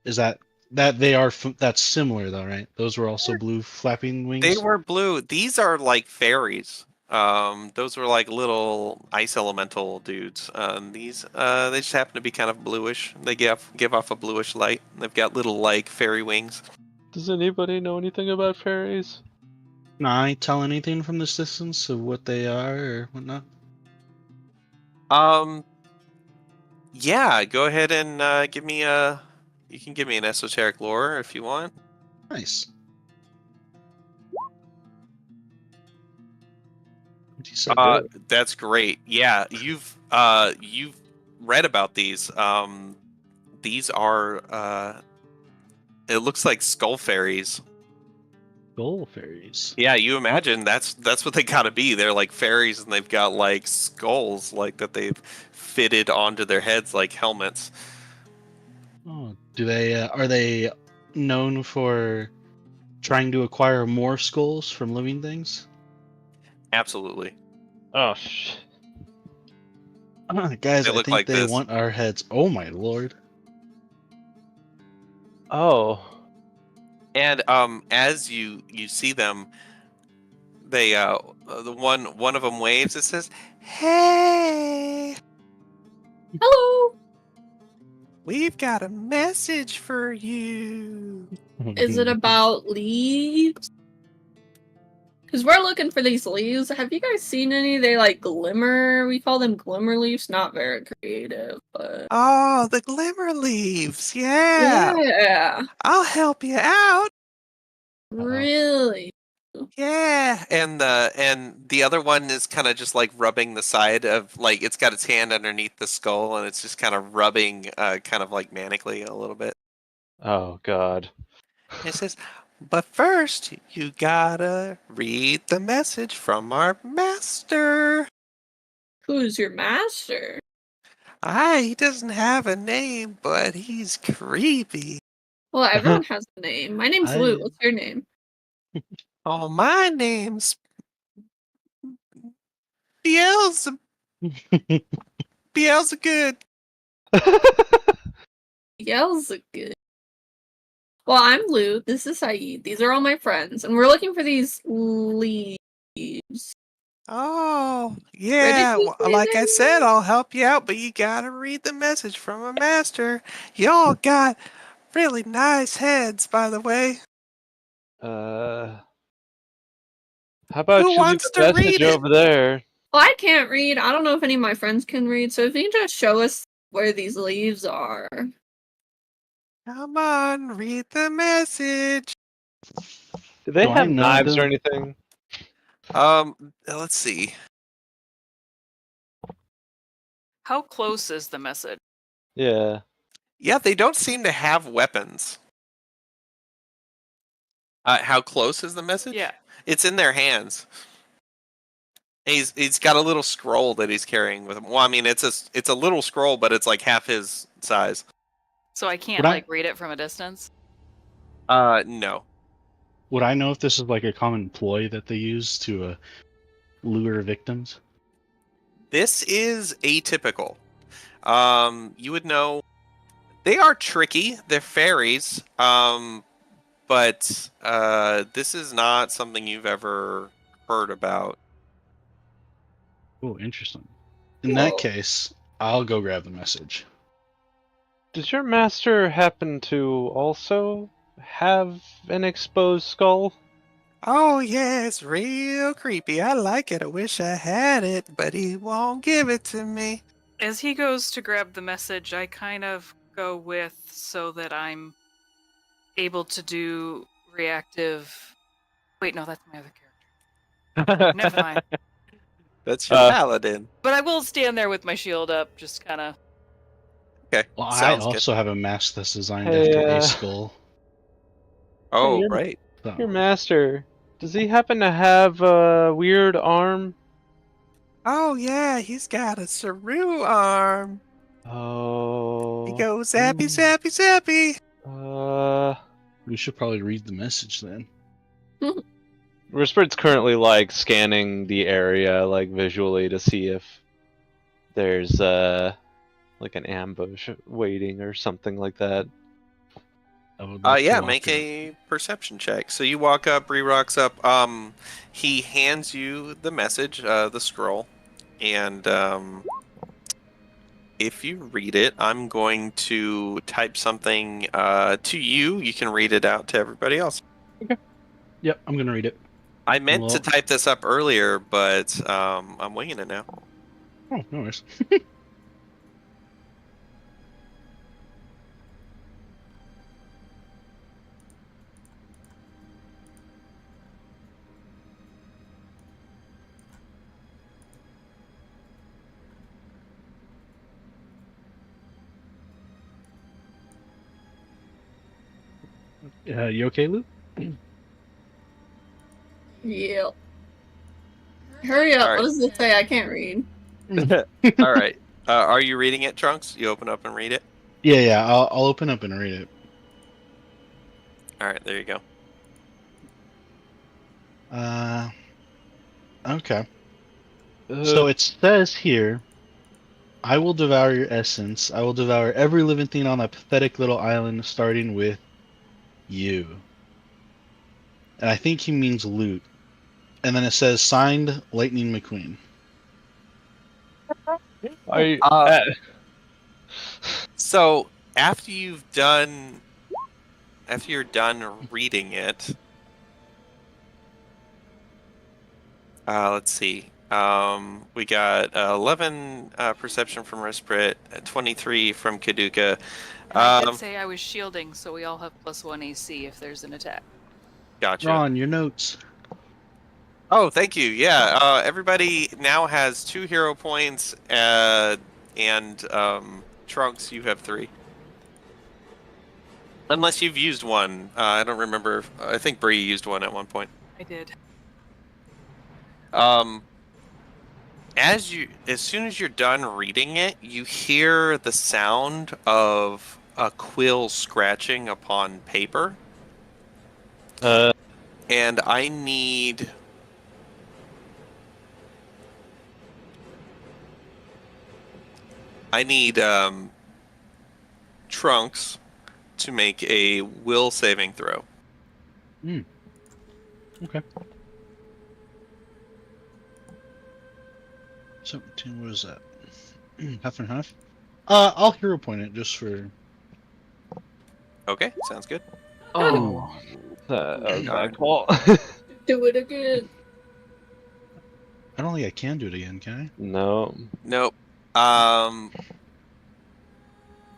Is that they are that's similar though, right? Those were also blue flapping wings. They were blue. These are like fairies. Those were like little ice elemental dudes. These they just happen to be kind of bluish. They give off a bluish light. They've got little like fairy wings. Does anybody know anything about fairies? Can I tell anything from this distance of what they are or whatnot? Yeah, go ahead and give me a. You can give me an esoteric lore if you want. Nice. 27. That's great. Yeah, you've read about these. These are it looks like skull fairies. Skull fairies. Yeah, you imagine that's what they gotta be. They're like fairies, and they've got like skulls like that they've fitted onto their heads like helmets. Oh, do they are they known for trying to acquire more skulls from living things? Absolutely. Oh, Guys, They I look think like they this. want our heads. Oh my lord. Oh. And as you see them, they the one of them waves. It says, "Hey, Hello. we've got a message for you." Is it about leaves? Because we're looking for these leaves. Have you guys seen any? They like glimmer. We call them glimmer leaves. Not very creative, but Oh, the glimmer leaves. Yeah. yeah, I'll help you out. really. Yeah. And the other one is kind of just like rubbing the side of like it's got its hand underneath the skull and it's just kind of rubbing kind of like manically a little bit. Oh God. It says, "But first, you gotta read the message from our master." Who's your master? He doesn't have a name, but he's creepy. Well, everyone has a name. My name's Lou. I What's your name? Oh, my name's Beelzebub. Beelzebub. Yells good. Well, I'm Lou. This is Saeed. These are all my friends, and we're looking for these leaves. Oh, Where yeah. did you say Like I they said, were? I'll help you out, but you gotta read the message from a master. Y'all got really nice heads, by the way. How about Who you leave wants a to message read it? over there? Well, I can't read. I don't know if any of my friends can read, so if you can just show us where these leaves are. Come on, read the message. Do they Do I have know knives or them? anything? Let's see. How close is the message? Yeah. Yeah, they don't seem to have weapons. How close is the message? Yeah. It's in their hands. He's got a little scroll that he's carrying with him. Well, I mean, it's a little scroll, but it's like half his size. So I can't Would I- like read it from a distance. No. Would I know if this is like a common ploy that they use to lure victims? This is atypical. You would know they are tricky. They're fairies. But this is not something you've ever heard about. Oh, interesting. In that Whoa. case, I'll go grab the message. Does your master happen to also have an exposed skull? Oh, yeah, it's real creepy. I like it. I wish I had it, but he won't give it to me. As he goes to grab the message, I kind of go with so that I'm able to do reactive. Wait, no, that's my other character. Never mind. That's your Uh, paladin. But I will stand there with my shield up, just kind of. Okay, Well, I sounds good. also have a mask that's designed Hey, after a skull. Oh, your, right. So. your master, does he happen to have a weird arm? Oh, yeah, he's got a Saru arm. Oh. He goes zappy, zappy, zappy. We should probably read the message then. Whispered's currently like scanning the area like visually to see if there's like an ambush waiting or something like that. I would like to Yeah, walk make up. a perception check. So you walk up, Bree rocks up. He hands you the message, the scroll, and if you read it, I'm going to type something to you. You can read it out to everybody else. Yep, I'm gonna read it. I meant to Well- type this up earlier, but I'm winging it now. Oh, no worries. You okay, Lou? Yep. Hurry up. Alright. What does it say? I can't read. All right. Are you reading it, Trunks? You open up and read it? Yeah. I'll open up and read it. All right, there you go. Okay. So it says here, I will devour your essence. I will devour every living thing on that pathetic little island, starting with you. And I think he means loot. And then it says, signed, Lightning McQueen. Are you, So after you're done reading it, let's see. We got 11 perception from Risprit, 23 from Kaduka. I did say I was shielding, so we all have +1 AC if there's an attack. Gotcha. Ron, your notes. Oh, thank you. Yeah, everybody now has 2 hero points, and Trunks, you have 3. Unless you've used one. I don't remember. I think Bree used one at one point. I did. As soon as you're done reading it, you hear the sound of a quill scratching upon paper. And I need Trunks to make a will saving throw. Okay. 17, what is that? Half and half? I'll hero point it just for... Okay, sounds good. oh, that was my fault. Do it again. I don't think I can do it again, can I? No. Nope. It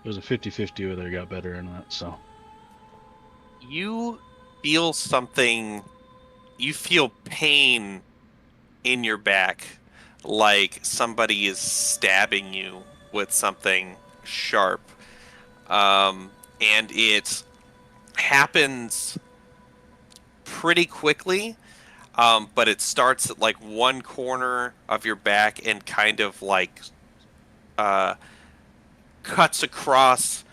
was a 50-50 whether I got better or not, so... You feel something. You feel pain in your back, like somebody is stabbing you with something sharp. And it happens pretty quickly, but it starts at like one corner of your back and kind of like cuts across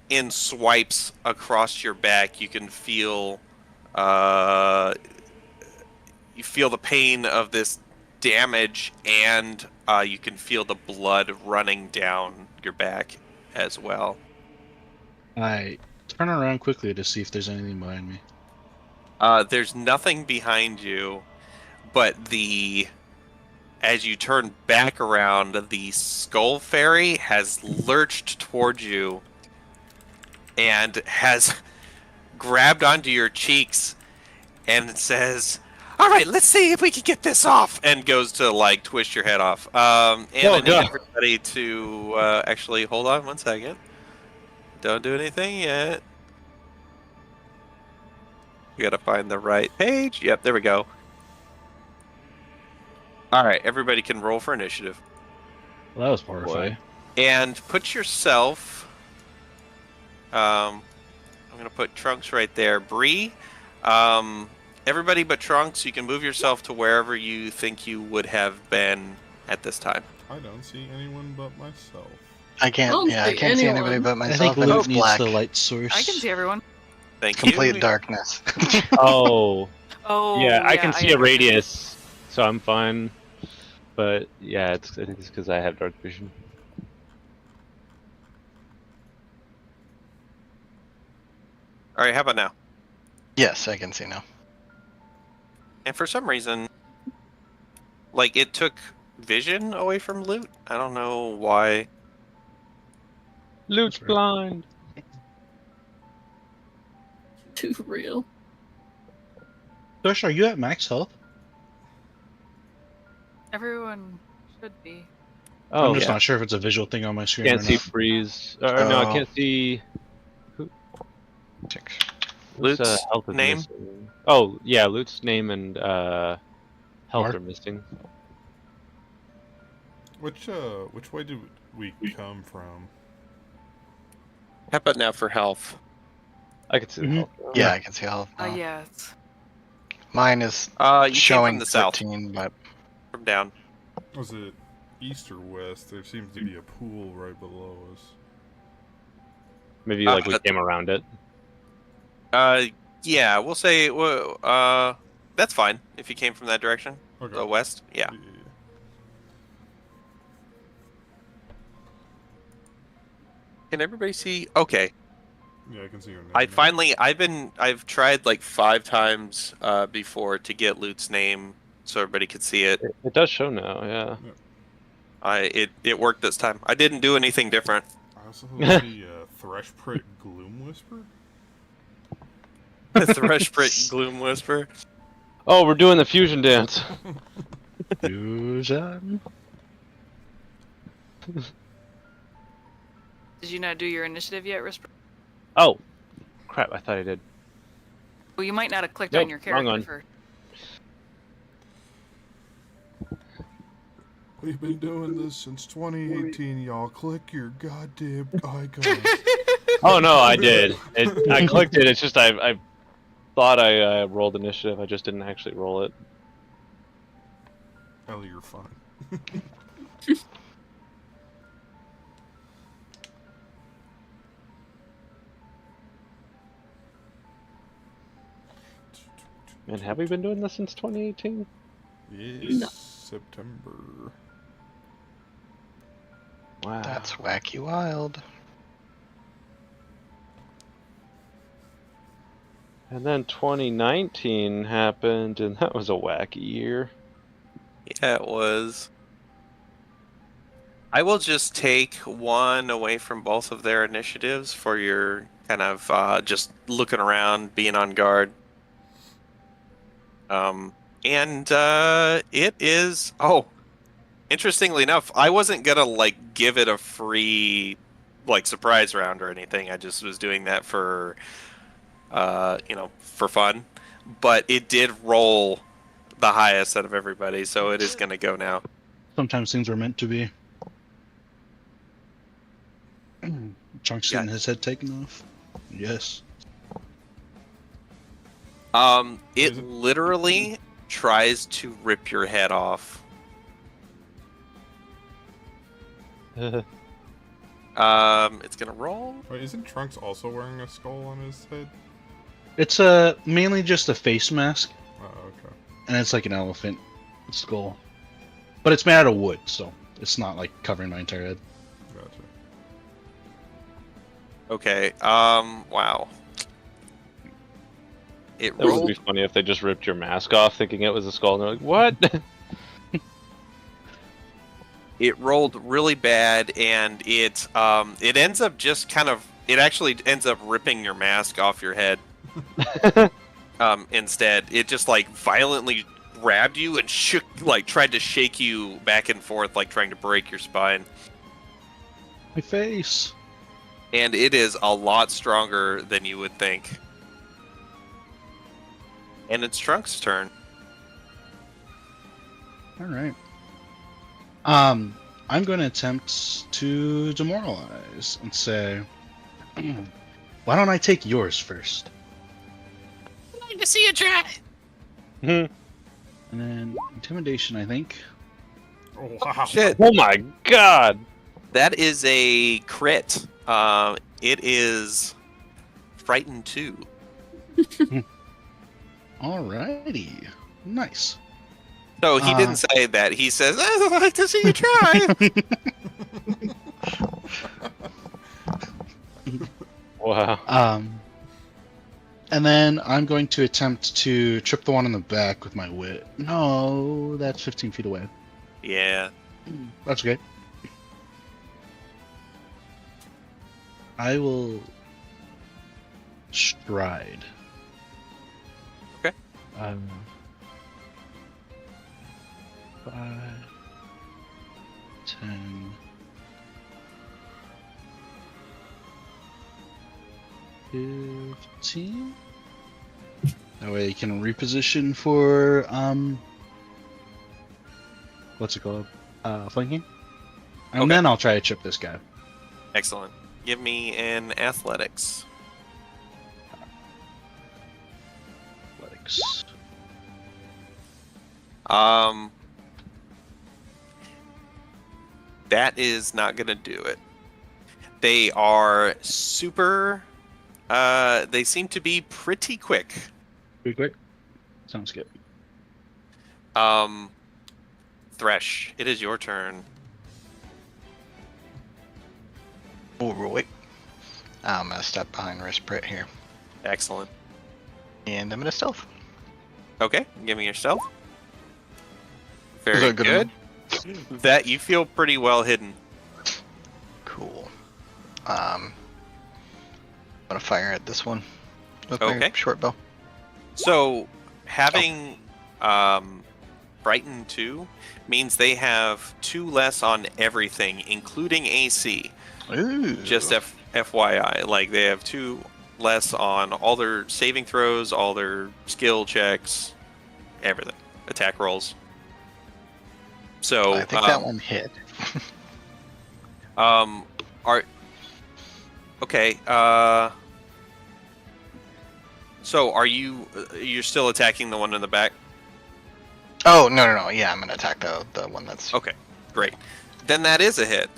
in swipes across your back. You can feel the pain of this damage, and you can feel the blood running down your back as well. I turn around quickly to see if there's anything behind me. There's nothing behind you, but as you turn back around, the skull fairy has lurched towards you and has grabbed onto your cheeks and says, "All right, let's see if we can get this off," and goes to like twist your head off. And I need God. everybody to actually hold on one second. Don't do anything yet. We gotta find the right page. Yep, there we go. All right, everybody can roll for initiative. Well, that was horrifying. And put yourself. I'm gonna put Trunks right there. Bree, everybody but Trunks, you can move yourself to wherever you think you would have been at this time. I don't see anyone but myself. I can't. don't Yeah, I see can't see anybody anyone. but I myself. think and Luke it's needs black. the light source. I can see everyone. Thank Complete you. darkness. Oh, Oh, yeah, I can see a understand. radius, so I'm fine. But yeah, I think it's because I have dark vision. All right, how about now? Yes, I can see now. And for some reason, like it took vision away from Loot. I don't know why. Luke's right. blind. Too real. Josh, are you at max health? Everyone should be. Oh, I'm just yeah. not sure if it's a visual thing on my screen. Can't or see not. freeze. Or no, I Oh. can't see. Six. Whose, Lute's health is name? missing? Oh, yeah, Lute's name and health Mark? are missing. Which way do we come from? How about now for health? I can see the Mhm. health. Yeah, I can see all. Yeah. It's... Mine is You came showing from the south, 14, but from down. Was it east or west? There seems to be a pool right below us. Maybe like we Uh, came around it. Yeah, we'll say. That's fine if you came from that direction. Okay. The west. Yeah. Can everybody see? Okay. Yeah, I can see your name. I've tried like 5 times before to get Lute's name so everybody could see it. It does show now, yeah. It worked this time. I didn't do anything different. I also see Thresh Prick Gloom Whisper. Thresh Prick Gloom Whisper. Oh, we're doing the fusion dance. Fusion. Did you not do your initiative yet, Risper? Oh, crap! I thought I did. Well, you might not have clicked Nope, on your wrong character one. first. We've been doing this since 2018, y'all. Click your goddamn icon. Oh no, I did. I clicked it. It's just I thought I rolled initiative. I just didn't actually roll it. Hell, you're fine. And have we been doing this since 2018? Yes, No. September. Wow. that's wacky wild. And then 2019 happened, and that was a wacky year. Yeah, it was. I will just take one away from both of their initiatives for your kind of just looking around, being on guard. It is. Oh, interestingly enough, I wasn't gonna like give it a free like surprise round or anything. I just was doing that for for fun. But it did roll the highest out of everybody, so it is gonna go now. Sometimes things were meant to be. Chunks getting his head taken off. Yes. It Is it- literally tries to rip your head off. It's gonna roll. Wait, isn't Trunks also wearing a skull on his head? It's mainly just a face mask, Oh, okay. and it's like an elephant skull, but it's made out of wood, so it's not like covering my entire head. Gotcha. Okay. Wow. It That would rolled. be funny if they just ripped your mask off thinking it was a skull and they're like, what? It rolled really bad, and it ends up just kind of. It actually ends up ripping your mask off your head. Instead, it just like violently grabbed you and shook, like tried to shake you back and forth, like trying to break your spine. My face. And it is a lot stronger than you would think. And it's Trunk's turn. All right. I'm going to attempt to demoralize and say, why don't I take yours first? I'd like to see you try. And then intimidation, I think. Oh, wow. Shit. Oh my god! That is a crit. It is Frightened 2. Alrighty. Nice. So he didn't say that. He says, I'd like to see you try. Wow. And then I'm going to attempt to trip the one in the back with my wit. No, that's 15 feet away. Yeah. That's okay. I will stride. Okay. 5, 10, 15. That way you can reposition for what's it called? Flanking. And Okay. then I'll try to chip this guy. Excellent. Give me an athletics. Athletics. That is not gonna do it. They are super. They seem to be pretty quick. Pretty quick. Sounds good. Thresh, it is your turn. Oh, wait. I'm gonna step behind Risprit here, Excellent. and I'm gonna stealth. Okay, give me your stealth. Is Very that good good. That you feel pretty well hidden. Cool. I'm gonna fire at this one with Okay. my short bow. So having Brighton 2 means they have 2 less on everything, including AC. Ooh. Just FYI, like they have 2 less on all their saving throws, all their skill checks, everything, attack rolls. So I think that one hit. are okay. So are you're still attacking the one in the back? Oh no! Yeah, I'm gonna attack the one that's Okay, great. Then that is a hit.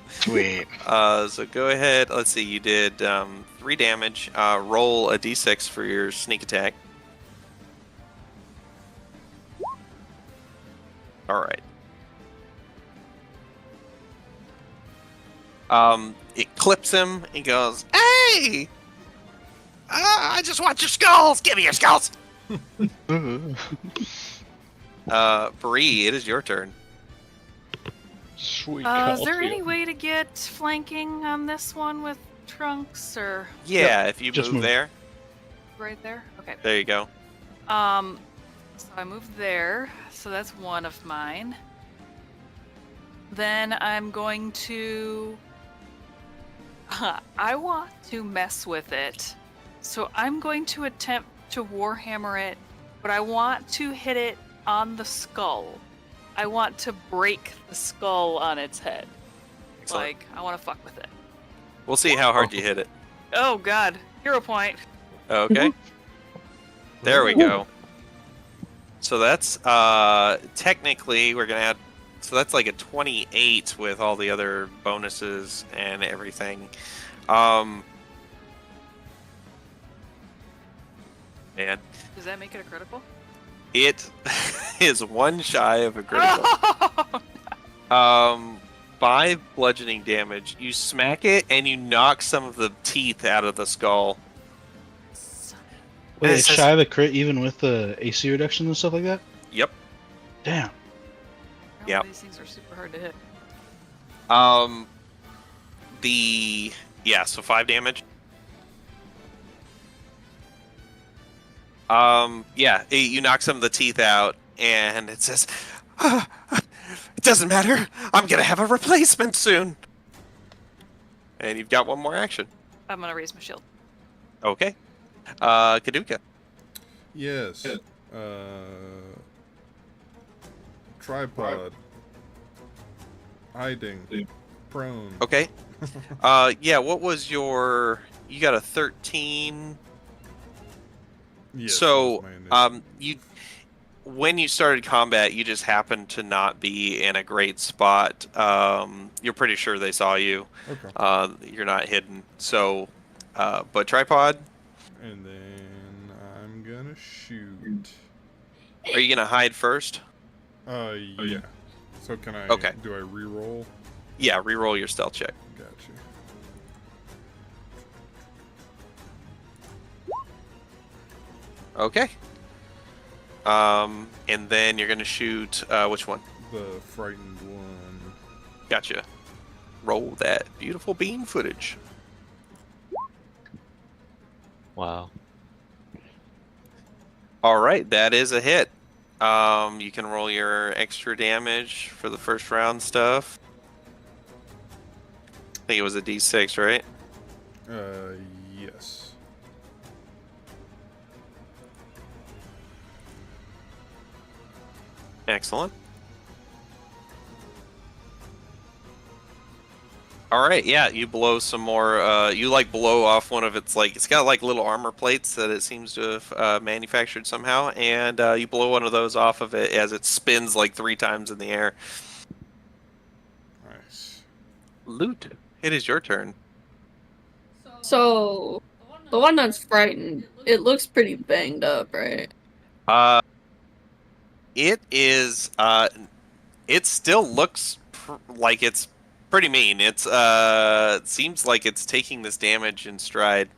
sweet. So go ahead. Let's see. You did 3 damage. Roll a d6 for your sneak attack. All right. It clips him. He goes, "Hey! I just want your skulls. Give me your skulls." Bree, it is your turn. Sweet. Is there any way to get flanking on this one with Trunks or Yeah, if you just move move. there, right there? Okay. there you go. So I moved there, so that's one of mine. Then I'm going to. I want to mess with it, so I'm going to attempt to warhammer it, but I want to hit it on the skull. I want to break the skull on its head. Excellent. Like, I want to fuck with it. We'll see how hard you hit it. Oh god, hero point. Okay. There we go. So that's technically we're gonna add. So that's like a 28 with all the other bonuses and everything. Man, Does that make it a critical? it is one shy of a critical. Oh! 5 bludgeoning damage. You smack it and you knock some of the teeth out of the skull. Wait, It it's says- shy of a crit even with the AC reduction and stuff like that? Yep. Damn. Yep. These things are super hard to hit. So 5 damage. You knock some of the teeth out, and it says, "It doesn't matter. I'm gonna have a replacement soon." And you've got one more action. I'm gonna raise my shield. Okay. Kaduka. Yes. Tripod. Hiding. Prone. Okay. What was your? You got a 13. Yes, So, that was my initial. when you started combat, you just happened to not be in a great spot. You're pretty sure they saw you. Okay. You're not hidden. So, but tripod. And then I'm gonna shoot. Are you gonna hide first? Yeah. So can I? Okay. Do I re-roll? Yeah, re-roll your stealth check. Gotcha. Okay. And then you're gonna shoot. Which one? The frightened one. Gotcha. Roll that beautiful beam footage. Wow. All right, that is a hit. You can roll your extra damage for the first round stuff. I think it was a D6, right? Yes. Excellent. All right, yeah, you blow some more. You like blow off one of its it's got like little armor plates that it seems to have manufactured somehow, and you blow one of those off of it as it spins like 3 times in the air. Nice. Loot, it is your turn. So, the one that's frightened, it looks pretty banged up, right? It is. It still looks like it's pretty mean. It's it seems like it's taking this damage in stride.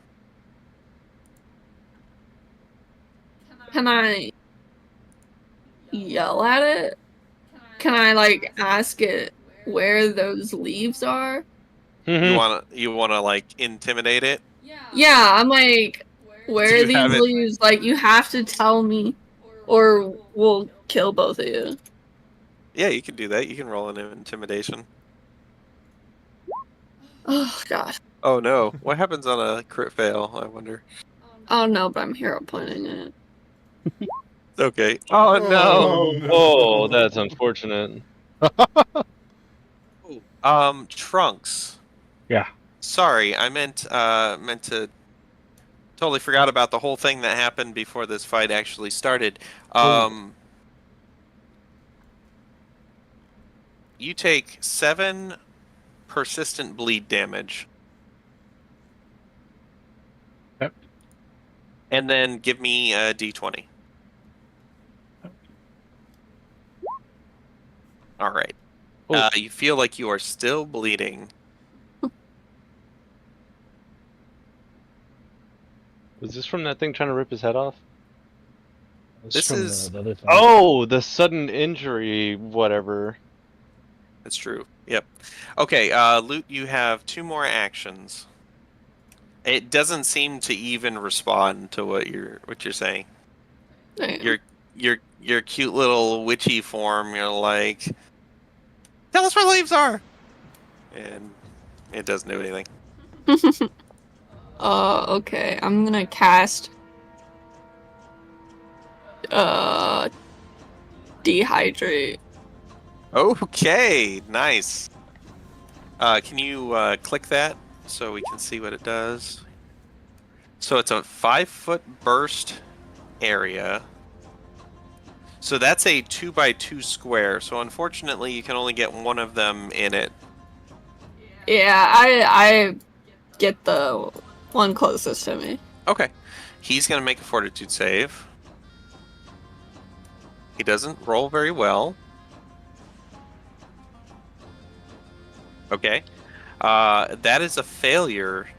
Can I yell at it? Can I, ask it where those leaves are? You wanna like intimidate it? Yeah, I'm like, where Do are you these have it- leaves? Like, you have to tell me, or we'll kill both of you. Yeah, you can do that. You can roll an intimidation. Oh, God. Oh no, what happens on a crit fail? I wonder. Oh, no, but I'm hero pointing it. Okay. Oh no. no. Oh, that's unfortunate. Trunks. Yeah. Sorry, I meant to. Totally forgot about the whole thing that happened before this fight actually started. You take 7 persistent bleed damage. Yep. And then give me a d20. All right. Oh. You feel like you are still bleeding. Was this from that thing trying to rip his head off? This from is- the other thing. Oh, the sudden injury, whatever. That's true. Yep. Okay, Loot, you have 2 more actions. It doesn't seem to even respond to what you're saying. Damn. Your cute little witchy form, you're like, tell us where the leaves are! And it doesn't do anything. Okay. I'm gonna cast dehydrate. Okay, nice. Can you click that so we can see what it does? So it's a 5-foot burst area. So that's a 2x2 square. So unfortunately, you can only get one of them in it. Yeah, I get the one closest to me. Okay. He's going to make a fortitude save. He doesn't roll very well. Okay. That is a failure.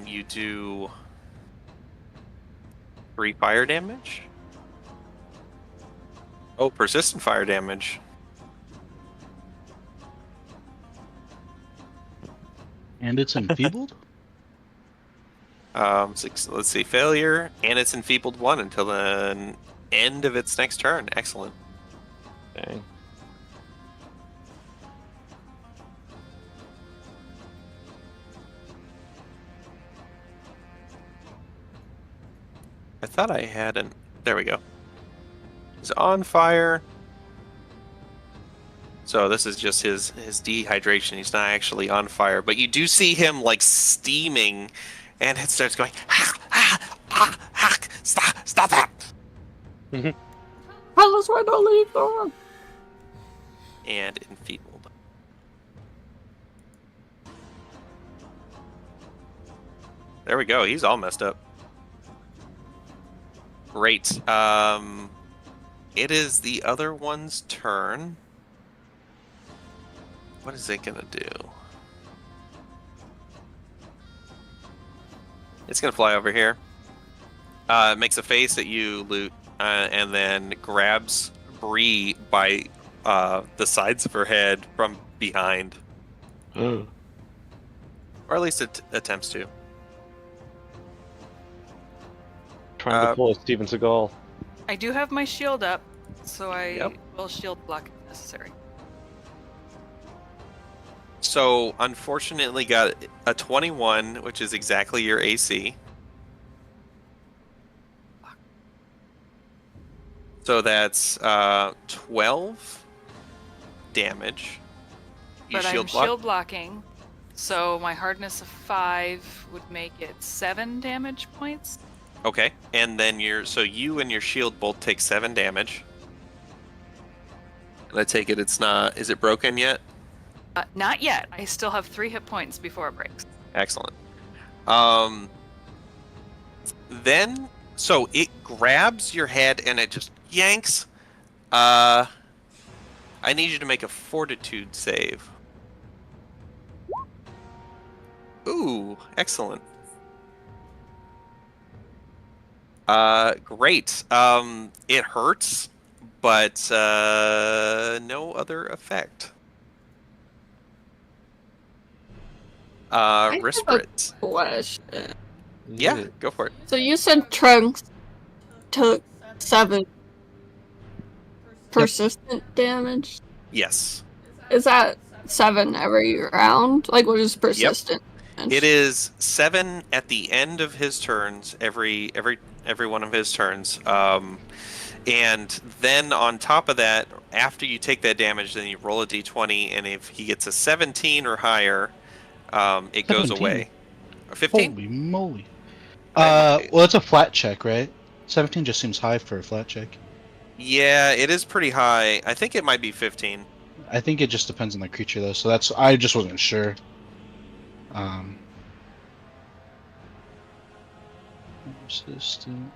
You do 3 fire damage. Oh, persistent fire damage. And it's enfeebled? Let's see, failure, and it's enfeebled 1 until the end of its next turn. Excellent. Dang. I thought I had an. There we go. He's on fire. So this is just his dehydration. He's not actually on fire, but you do see him like steaming, and it starts going. Stop that! Tell us where to leave them. And enfeebled. There we go. He's all messed up. Great. It is the other one's turn. What is it gonna do? It's gonna fly over here. Makes a face at you, Loot, and then grabs Bree by the sides of her head from behind. Or at least it attempts to. Trying to pull a Steven Seagal. I do have my shield up, so I Yep. will shield block if necessary. So, unfortunately, got a 21, which is exactly your AC. So that's 12 damage. You But I'm shield block? shield blocking, so my hardness of 5 would make it 7 damage points. Okay, and then you and your shield both take 7 damage. And I take it it's not. Is it broken yet? Not yet. I still have 3 hit points before it breaks. Excellent. Then, so it grabs your head and it just yanks. I need you to make a fortitude save. Ooh, excellent. Great. It hurts, but no other effect. I have a Risprit. question. Yeah, go for it. So you said Trunks took 7 persistent damage. Yes. Is that 7 every round? Like, what is persistent? It is 7 at the end of his turns, every one of his turns. And then on top of that, after you take that damage, then you roll a d20, and if he gets a 17 or higher, it goes 17? away. Or 15? Holy moly. Right. Well, it's a flat check, right? 17 just seems high for a flat check. Yeah, it is pretty high. I think it might be 15. I think it just depends on the creature, though, so I just wasn't sure. Persistent.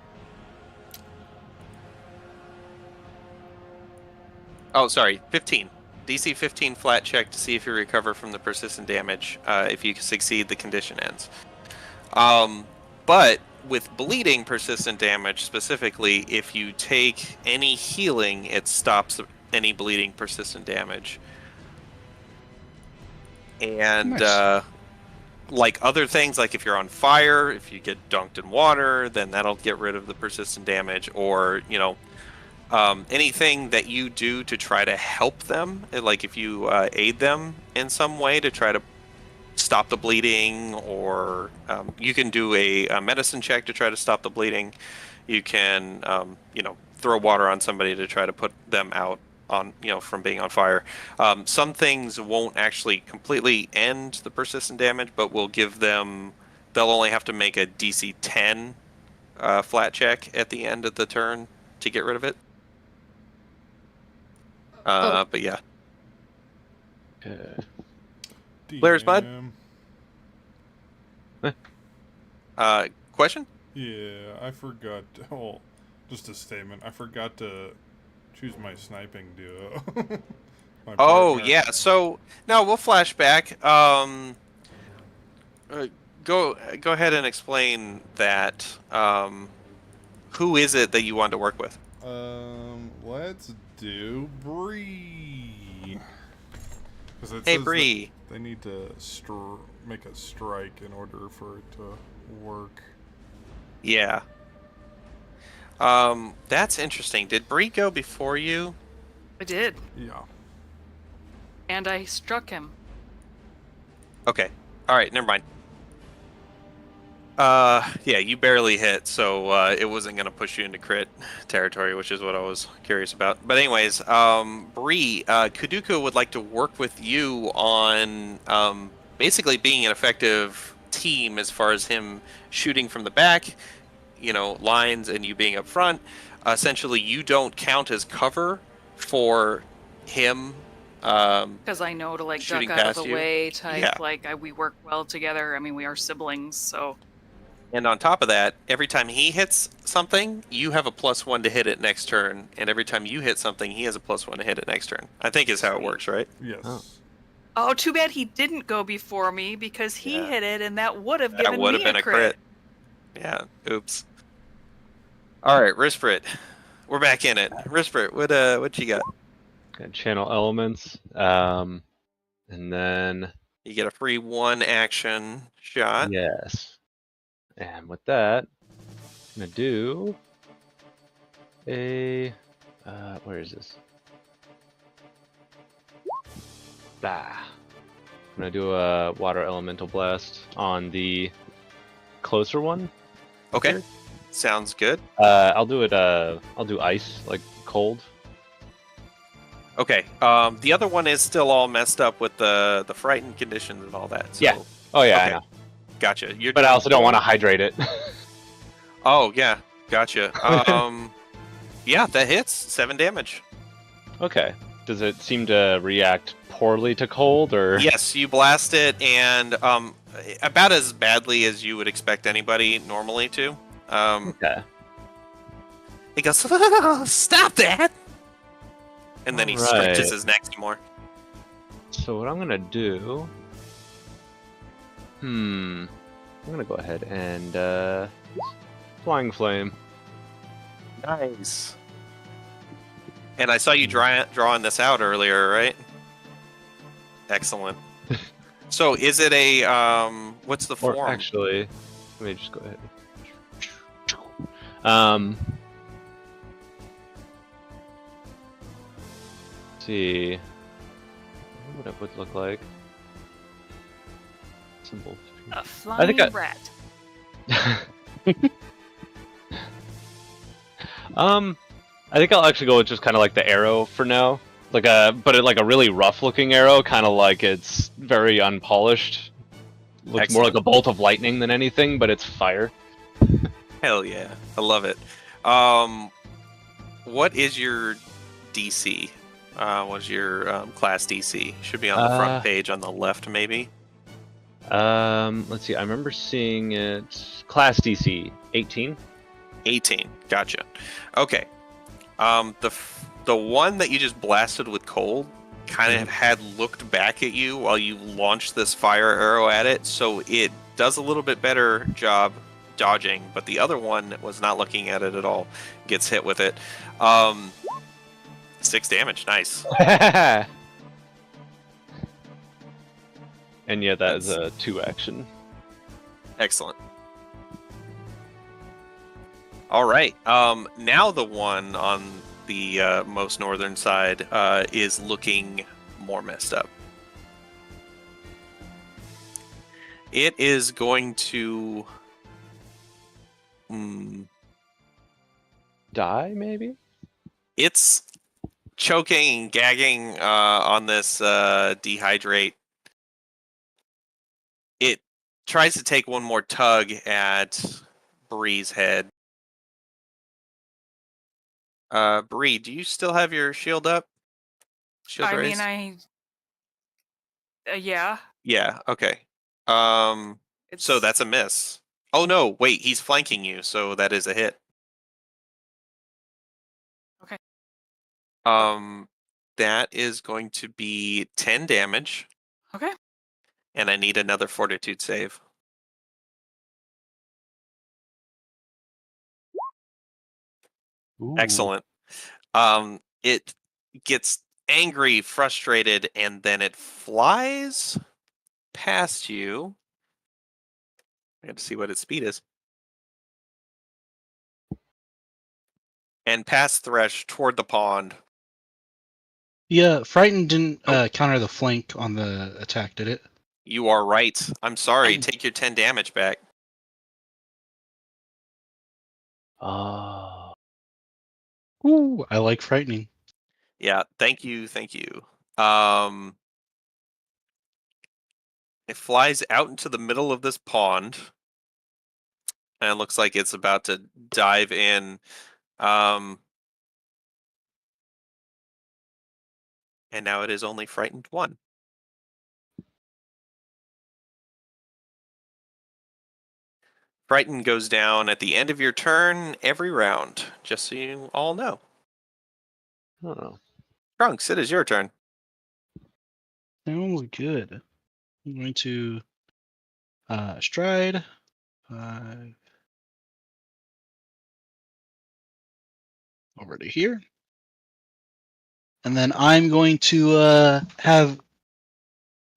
Oh, sorry, 15. DC 15 flat check to see if you recover from the persistent damage. If you succeed, the condition ends. But with bleeding persistent damage specifically, if you take any healing, it stops any bleeding persistent damage. And Nice. like other things, like if you're on fire, if you get dunked in water, then that'll get rid of the persistent damage. Or, anything that you do to try to help them, like if you aid them in some way to try to stop the bleeding, or you can do a medicine check to try to stop the bleeding. You can, throw water on somebody to try to put them out from being on fire. Some things won't actually completely end the persistent damage, but will give them. They'll only have to make a DC 10 flat check at the end of the turn to get rid of it. But yeah. Blair's Bud? Question? Yeah, I forgot. Well, just a statement. I forgot to choose my sniping duo. My Oh, partner. yeah. So now we'll flash back. Go ahead and explain that. Who is it that you want to work with? Let's do Bree. Because it Hey, says that Bree. they need to make a strike in order for it to work. Yeah. That's interesting. Did Bree go before you? I did, Yeah. and I struck him. Okay. All right, never mind. Yeah, you barely hit, so it wasn't gonna push you into crit territory, which is what I was curious about. But anyways, Bree, Kuduku would like to work with you on basically being an effective team as far as him shooting from the back, lines, and you being up front. Essentially, you don't count as cover for him Because I know to like shooting duck out of the past you. way type. Yeah. Like we work well together. I mean, we are siblings, so And on top of that, every time he hits something, you have a +1 to hit it next turn, and every time you hit something, he has a +1 to hit it next turn. I think is how it Sweet. works, right? Yes. Oh. Oh, too bad he didn't go before me because he Yeah. hit it, and that would have That given would me have been a a crit. Yeah. Oops. All right, Risprit. We're back in it. Risprit, what you got? Got channel elements. And then You get a free 1 action shot. yes. And with that, I'm gonna do a where is this? Blah. I'm gonna do a water elemental blast on the closer one. Okay. Here. Sounds good. I'll do it. I'll do ice, like cold. Okay. The other one is still all messed up with the frightened conditions and all that. So, Yeah. Oh yeah, I okay. know. Gotcha. You're But I doing also don't want to cold? hydrate it. Oh yeah, gotcha. Yeah, that hits 7 damage. Okay. Does it seem to react poorly to cold, or? Yes, you blast it, and about as badly as you would expect anybody normally to. Okay. He goes, "Stop that!" And then he stretches Alright. his neck some more. So what I'm gonna do? I'm gonna go ahead and flying flame. Nice. And I saw you drawing this out earlier, right? Excellent. So is it a what's the Or form? actually, let me just go ahead. Let's see what it would look like. Symbol. A flying rat. I think I'll actually go with just kind of like the arrow for now, like like a really rough looking arrow, kind of like it's very unpolished. Looks more like a bolt of lightning than anything, but it's fire. Hell yeah, I love it. What is your DC? What's your class DC? Should be on the front page on the left, maybe. Let's see. I remember seeing it. Class DC 18. 18. Gotcha. Okay. The one that you just blasted with cold kind of had looked back at you while you launched this fire arrow at it, so it does a little bit better job dodging, but the other one was not looking at it at all. Gets hit with it. 6 damage. Nice. And yeah, that is a 2 action. Excellent. All right. Now the one on the most northern side is looking more messed up. It is going to die, maybe? It's choking and gagging on this dehydrate. It tries to take one more tug at Bree's head. Bree, do you still have your shield up? Shield I raised? mean, yeah. Yeah, okay. It's So that's a miss. Oh no, wait, he's flanking you, so that is a hit. Okay. That is going to be 10 damage, okay. and I need another fortitude save. Ooh. Excellent. It gets angry, frustrated, and then it flies past you. I have to see what its speed is. And past Thresh toward the pond. Yeah, Frightened didn't Oh. counter the flank on the attack, did it? You are right. I'm sorry. Take your 10 damage back. Oh. Ooh, I like frightening. Yeah, thank you. Um, it flies out into the middle of this pond. And it looks like it's about to dive in. And now it is only frightened 1. Frighten goes down at the end of your turn every round, just so you all know. Oh. Trunks, it is your turn. Sounds good. I'm going to stride 5 over to here. And then I'm going to have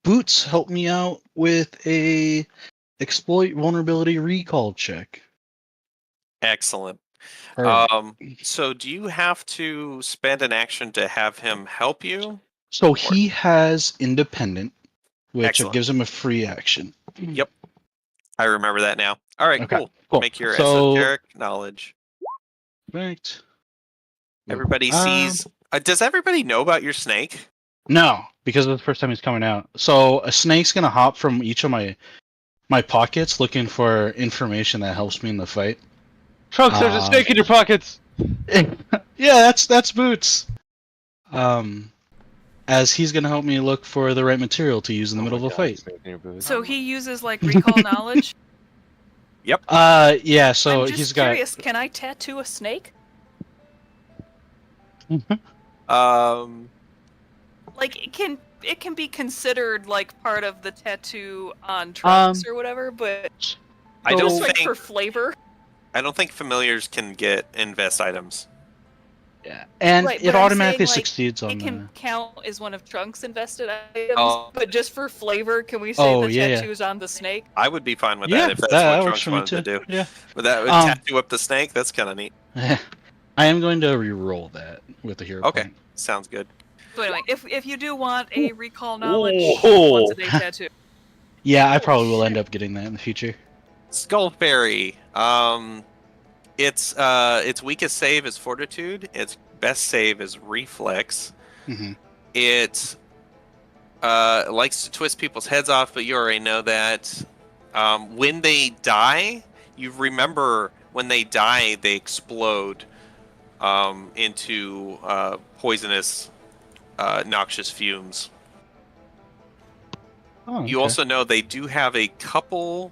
Boots help me out with a exploit vulnerability recall check. Excellent. Perfect. So do you have to spend an action to have him help you? So he has independent, which Excellent. gives him a free action. Yep. I remember that now. All right, Okay, cool. cool. Make your So- esoteric knowledge. Perfect. Everybody sees. Does everybody know about your snake? No, because it's the first time he's coming out. So a snake's gonna hop from each of my pockets looking for information that helps me in the fight. Trunks, there's a snake in your pockets! Yeah, that's Boots. As he's gonna help me look for the right material to use in the Oh middle my of a God, fight. snake in your boots. So he uses like recall knowledge. Yeah. So I'm just he's curious. Can I tattoo a snake? Um, Like it can be considered like part of the tattoo on Trunks or whatever, but I don't just like think for flavor. I don't think familiars can get invest items. Yeah, and Right, it but I'm automatically saying, like, succeeds on It can the. count as one of Trunks' invested items, Oh. but just for flavor, can we say Oh, the yeah. tattoo's on the snake? I would be fine with Yeah, that if that's that what works Trunks for me wanted to too. do. Yeah. But that would Um, tattoo up the snake. That's kind of neat. I am going to re-roll that with the hero Okay, point. sounds good. So anyway, if you do want a recall knowledge Ooh. once a day tattoo, Yeah, I probably will end up getting that in the future. Skull Fairy. Its weakest save is Fortitude. Its best save is Reflex. Hmm. It likes to twist people's heads off, but you already know that. When they die, you remember when they die, they explode into poisonous, noxious fumes. Oh, You okay. also know they do have a couple.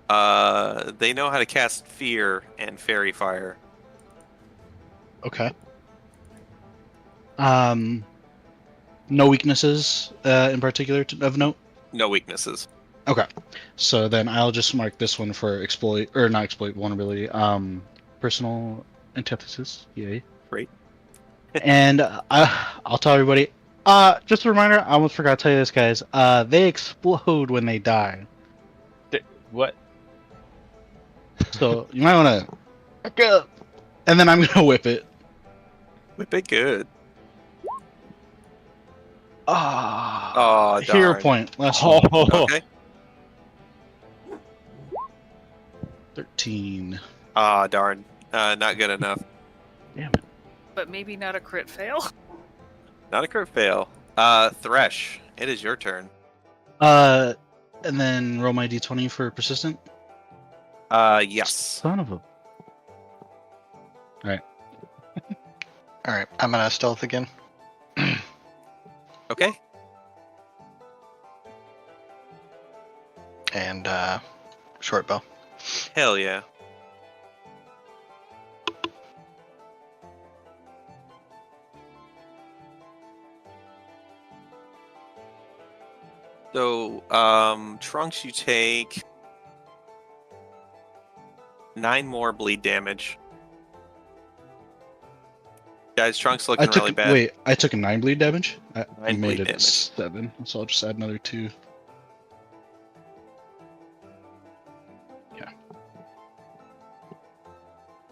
They know how to cast Fear and Fairy Fire. Okay. No weaknesses in particular of note. No weaknesses. Okay, so then I'll just mark this one for exploit or not exploit vulnerability. Personal antithesis. Yay. Great. And I'll tell everybody. Just a reminder. I almost forgot to tell you this, guys. They explode when they die. What? So you might want to back up, and then I'm gonna whip it. Whip it good. Ah, Oh, hero darn. point. Last Oh. one. Okay. 13. Ah, darn. Not good enough. Damn it. but maybe not a crit fail. Not a crit fail. Thresh, it is your turn. And then roll my d20 for persistent. Yes. Son of a. All right, I'm gonna stealth again. Okay. And short bow. Hell yeah. So, Trunks, you take 9 more bleed damage. Guys, Trunk's I looking took really bad. wait. I took a 9 bleed damage. I 9 made bleed it damage. 7, so I'll just add another 2.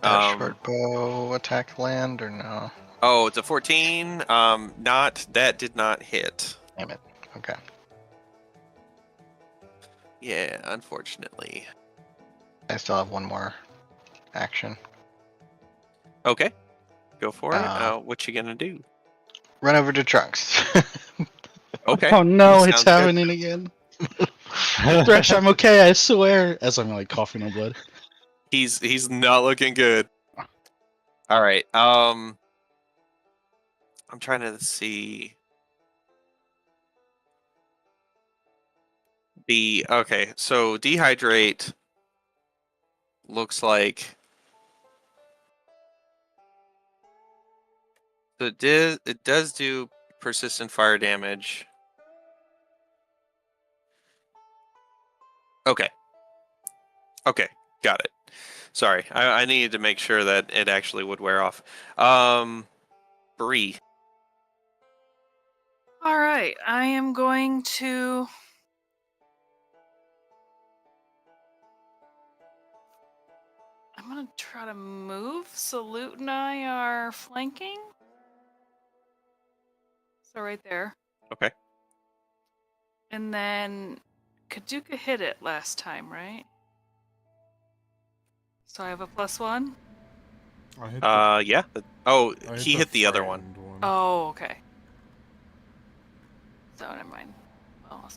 Short bow attack land or no? Oh, it's a 14. That did not hit. Damn it. Okay. Yeah, unfortunately. I still have one more action. Okay, go for it. Uh, What you gonna do? Run over to Trunks. Okay. Oh no, it's sounds good. happening again. Thresh, I'm okay. I swear. As I'm like coughing on blood. He's not looking good. All right. I'm trying to see okay. So dehydrate looks like it does do persistent fire damage. Okay. Okay, got it. Sorry, I needed to make sure that it actually would wear off. Bree. All right, I am going to. I'm gonna try to move so Loot and I are flanking. So right there. Okay. And then Kaduka hit it last time, right? So I have a +1. I hit the, Yeah. Oh, I he hit the other one. frightened one. Oh, okay. So never mind. Well,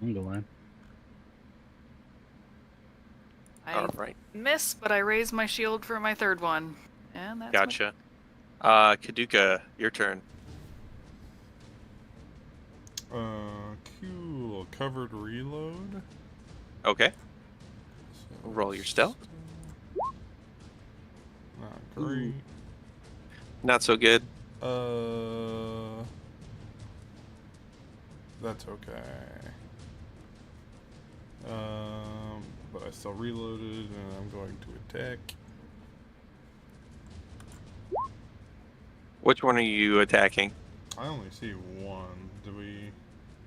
I'm the line. I All right. miss, but I raise my shield for my third one. And that's my- Gotcha. Kaduka, your turn. Cool. Covered reload. Okay. So Roll your stealth. Not great. Not so good. That's okay. But I still reloaded, and I'm going to attack. Which one are you attacking? I only see one. Do we?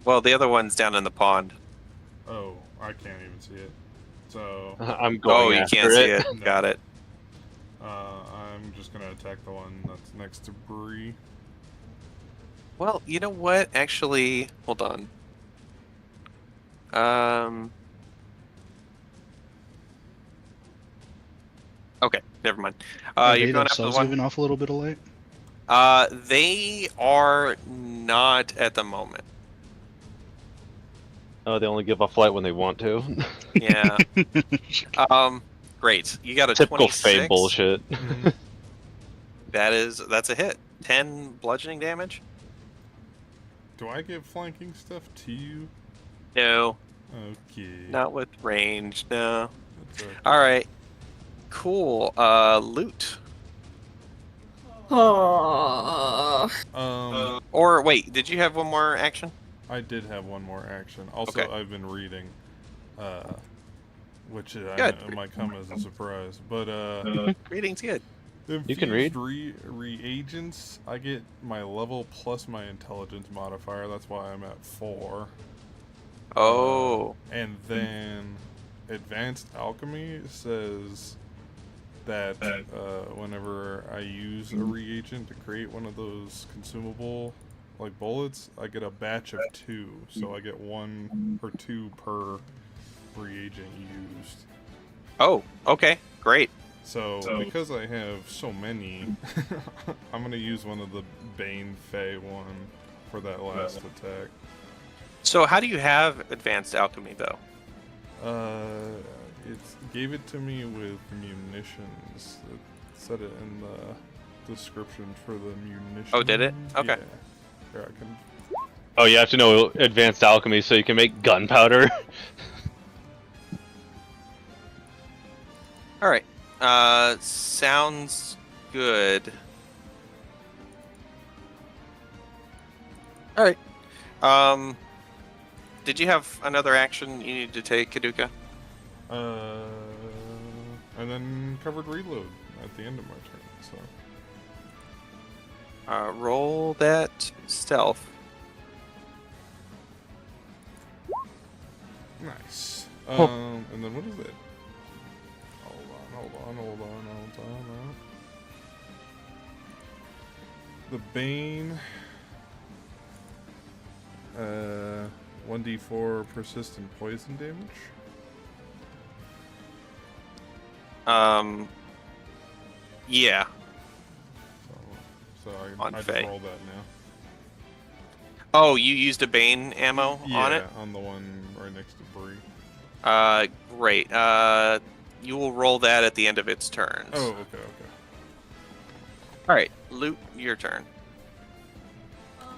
Well, the other one's down in the pond. Oh, I can't even see it. So, I'm Oh, going you after can't see it. it. Got it. I'm just gonna attack the one that's next to Bree. Well, you know what? Actually, hold on. Okay, never mind. Are You're they going after the themselves one. giving off a little bit of light? They are not at the moment. Oh, they only give off light when they want to. Yeah. Great. You got a Typical 26. Fey bullshit. That's a hit. 10 bludgeoning damage. Do I give flanking stuff to you? No, Okay. not with range. No. That's okay. All right. Cool. Loot. Oh. Or wait, did you have one more action? I did have one more action. Also, Okay. I've been reading, which Good. might come as a surprise. But Reading's good. You can read. Reagents. I get my level plus my intelligence modifier. That's why I'm at 4. Oh. And then advanced alchemy says that whenever I use a reagent to create one of those consumable like bullets, I get a batch of 2. So I get 1 or 2 per reagent used. Oh. Okay. Great. So because I have so many, I'm gonna use one of the Bane Fey one for that last attack. So how do you have advanced alchemy though? It gave it to me with munitions. It said it in the description for the munitions. Oh, did it? Okay. Yeah. Here, I can. Oh, you have to know advanced alchemy so you can make gunpowder. All right. Sounds good. All right. Did you have another action you need to take, Kaduka? And then covered reload. at the end of my turn. So Roll that stealth. nice. Oh. And then what is it? Hold on. The Bane. 1d4 persistent poison damage. Yeah. So On I just Fae. rolled that now. Oh, you used a Bane ammo on it? on the one right next to Bree. Great. You will roll that at the end of its turns. Oh, okay. All right, Loot, your turn.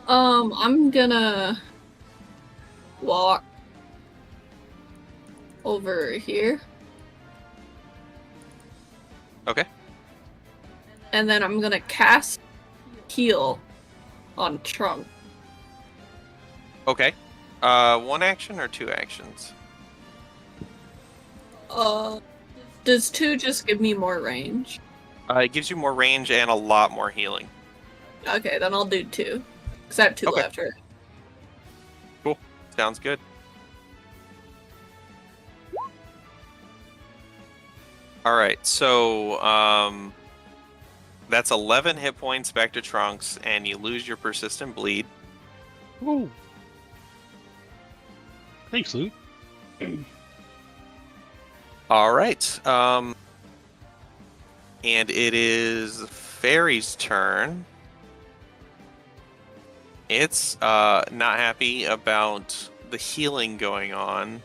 I'm gonna walk over here. Okay. And then I'm gonna cast heal on Trunk. Okay. One action or two actions? Does 2 just give me more range? It gives you more range and a lot more healing. Okay, then I'll do 2. Because I have 2 Okay. left. Right? Cool. Sounds good. All right, so that's 11 hit points back to Trunks, and you lose your persistent bleed. Ooh. Thanks, Luke. All right, and it is Fairy's turn. It's not happy about the healing going on.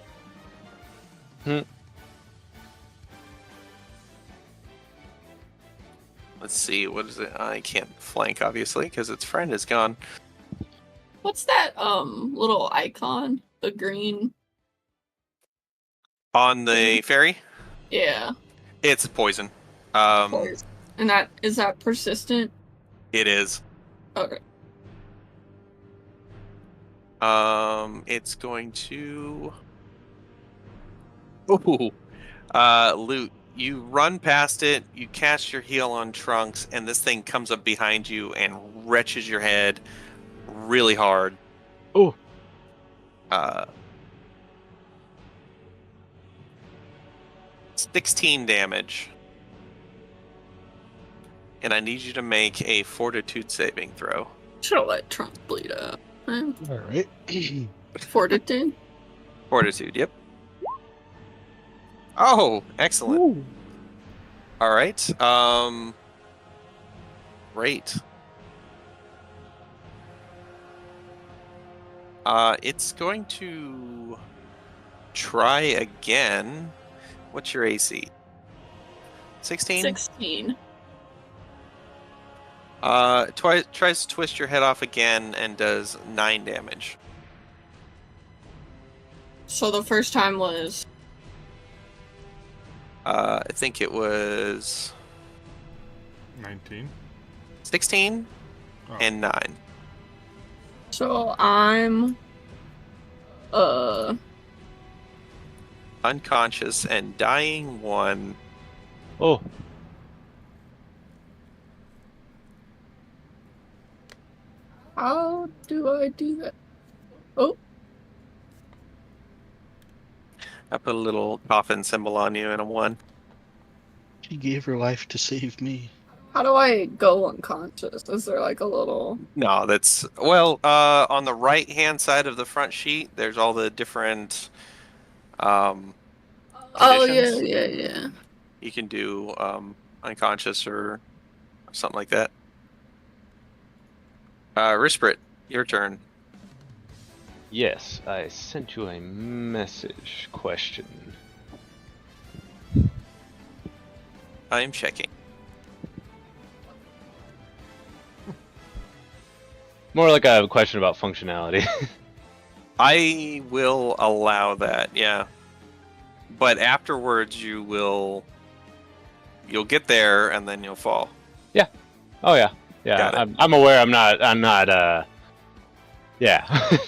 Let's see, what is it? I can't flank, obviously, because its friend is gone. What's that little icon? The green. On the fairy, Yeah. it's poison. And that is that persistent? It is. Okay. It's going to. Ooh. Loot. You run past it, you cast your heal on Trunks, and this thing comes up behind you and wrenches your head really hard. Oh. 16 damage. And I need you to make a fortitude saving throw. Should have let Trunk bleed out. All right. Fortitude? Fortitude, yep. Oh, excellent. Ooh. All right. Great. It's going to try again. What's your AC? 16? 16. Tries to twist your head off again and does 9 damage. So the first time was... I think it was 19. 16 Oh. and 9. So I'm... Unconscious and dying 1. Oh, How do I do that? Oh, I put a little coffin symbol on you and a 1. She gave her life to save me. how do I go unconscious? Is there like a little... No, that's well. On the right hand side of the front sheet, there's all the different Oh, yeah, conditions. yeah. You can do unconscious or something like that. Risprit, your turn. yes, I sent you a message question. I am checking. More like a question about functionality. I will allow that, yeah. But afterwards, you'll get there and then you'll fall. Oh yeah, Got yeah. it. I'm aware. I'm not. Yeah.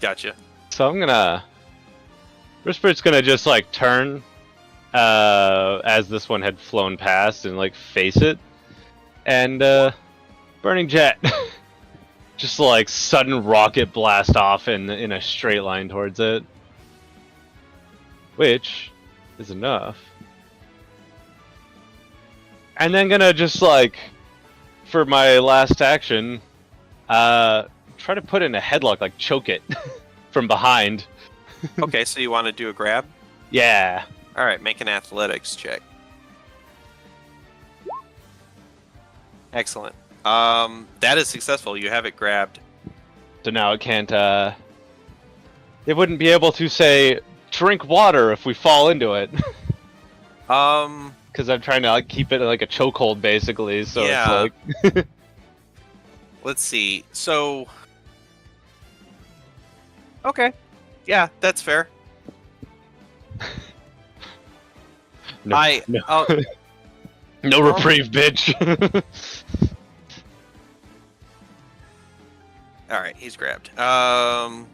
Gotcha. So I'm gonna. Risprit's gonna just like turn as this one had flown past and like face it, and burning jet, just like sudden rocket blast off in a straight line towards it, which is enough. And then gonna just like, for my last action, try to put in a headlock, like choke it from behind. Okay, so you want to do a grab? Yeah. All right, make an athletics check. Excellent. That is successful. You have it grabbed. So now it can't. It wouldn't be able to say drink water if we fall into it. Because I'm trying to like keep it like a chokehold, basically. So Yeah. it's like. Let's see. So, okay, yeah, that's fair. No, no, Oh, no reprieve, bitch. all right, he's grabbed.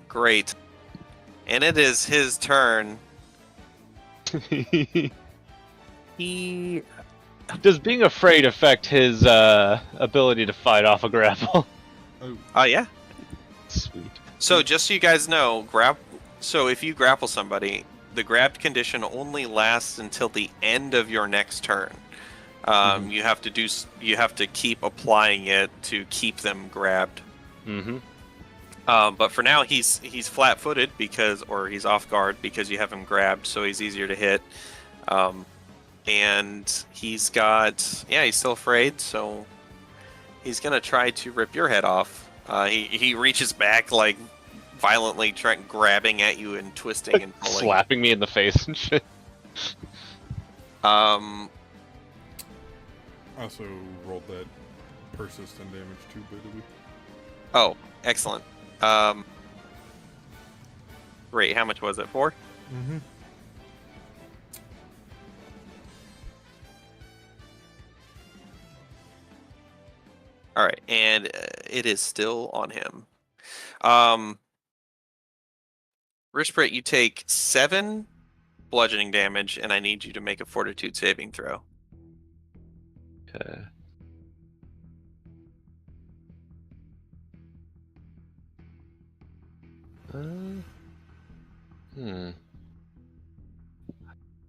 Great, and it is his turn. He Does being afraid affect his ability to fight off a grapple? Oh, yeah. Sweet. So just so you guys know, So if you grapple somebody, the grabbed condition only lasts until the end of your next turn. You have to keep applying it to keep them grabbed. Mm-hmm. But for now, he's flat-footed or he's off guard because you have him grabbed, so he's easier to hit. And he's still afraid, so he's gonna try to rip your head off. He reaches back like violently, grabbing at you and twisting and pulling. Slapping me in the face and shit. I also rolled that persistent damage too, by the way. Oh, excellent. Great. How much was it? 4? Mm-hmm. All right, and it is still on him. Risprit, you take 7 bludgeoning damage, and I need you to make a Fortitude saving throw. Okay. I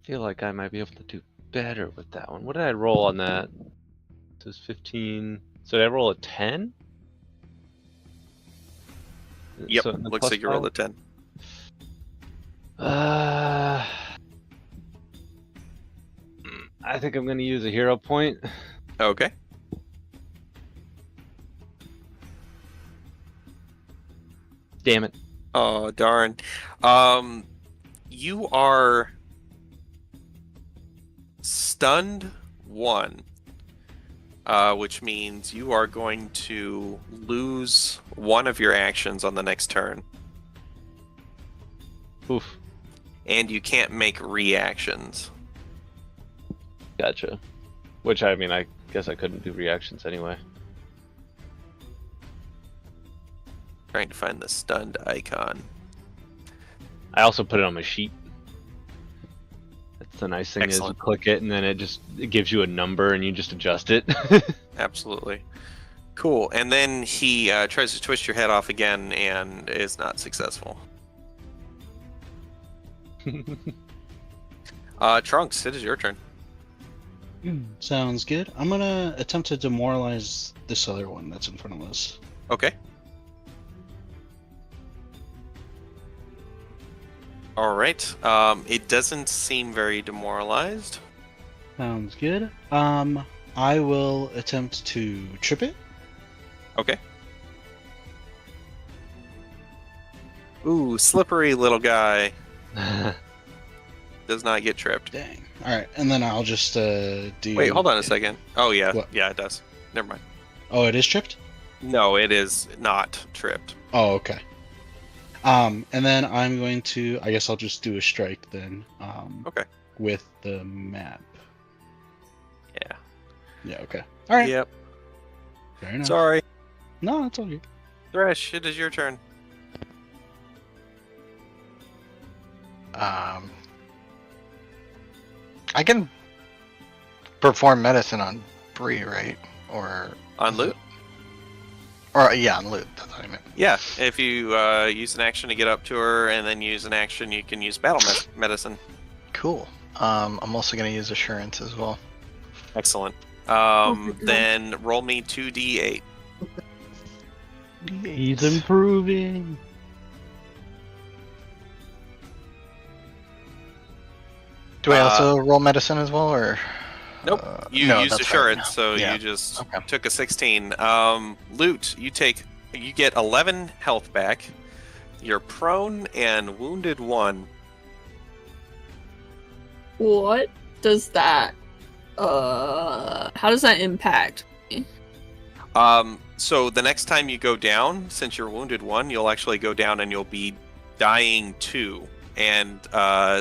feel like I might be able to do better with that one. What did I roll on that? It was 15. So did I roll a 10? Yep, So the looks plus like you rolled a 10. 5? I think I'm going to use a hero point. Okay. Damn it. Oh, darn. You are stunned 1, which means you are going to lose one of your actions on the next turn. Oof. And you can't make reactions. Gotcha. Which, I mean, I guess I couldn't do reactions anyway. Trying to find the stunned icon. I also put it on my sheet. That's the nice thing Excellent. is you click it and then it gives you a number and you just adjust it. Absolutely. Cool. And then he tries to twist your head off again and is not successful. Trunks, it is your turn. Sounds good. I'm gonna attempt to demoralize this other one that's in front of us. Okay. All right. It doesn't seem very demoralized. Sounds good. I will attempt to trip it. Okay. Ooh, slippery little guy. Does not get tripped. Dang. All right, and then I'll just do. Wait, hold on a second. Oh yeah, What? yeah, it does. Never mind. Oh, it is tripped. No, it is not tripped. Oh, okay. And then I'm going to. I guess I'll just do a strike then. Okay. With the map. Yeah. Yeah. Okay. All right. Yep. Fair enough. Sorry. No, it's all good. Thresh, it is your turn. I can perform medicine on Bree, right? Or On loot? yeah, on loot. That's what I meant. Yeah, if you use an action to get up to her, and then use an action, you can use battle medicine. Cool. I'm also gonna use assurance as well. Excellent. Okay. Then roll me 2d8. He's improving. Do I also roll medicine as well, or? Nope. You no, used that's assurance, right. so Yeah. you just Okay. took a 16. Loot, you get 11 health back. You're prone and wounded 1. What does that? How does that impact me? So the next time you go down, since you're wounded 1, you'll actually go down and you'll be dying 2. And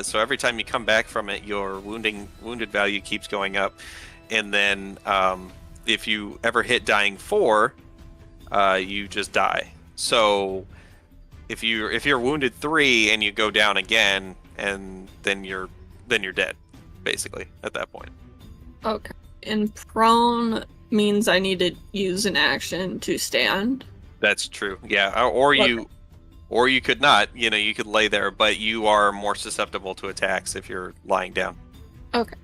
so every time you come back from it, your wounded value keeps going up. And then if you ever hit dying 4, you just die. So if you're wounded 3 and you go down again, and then you're dead, basically at that point. Okay. And prone means I need to use an action to stand. That's true. Yeah, or you could not. You could lay there, but you are more susceptible to attacks if you're lying down. Okay.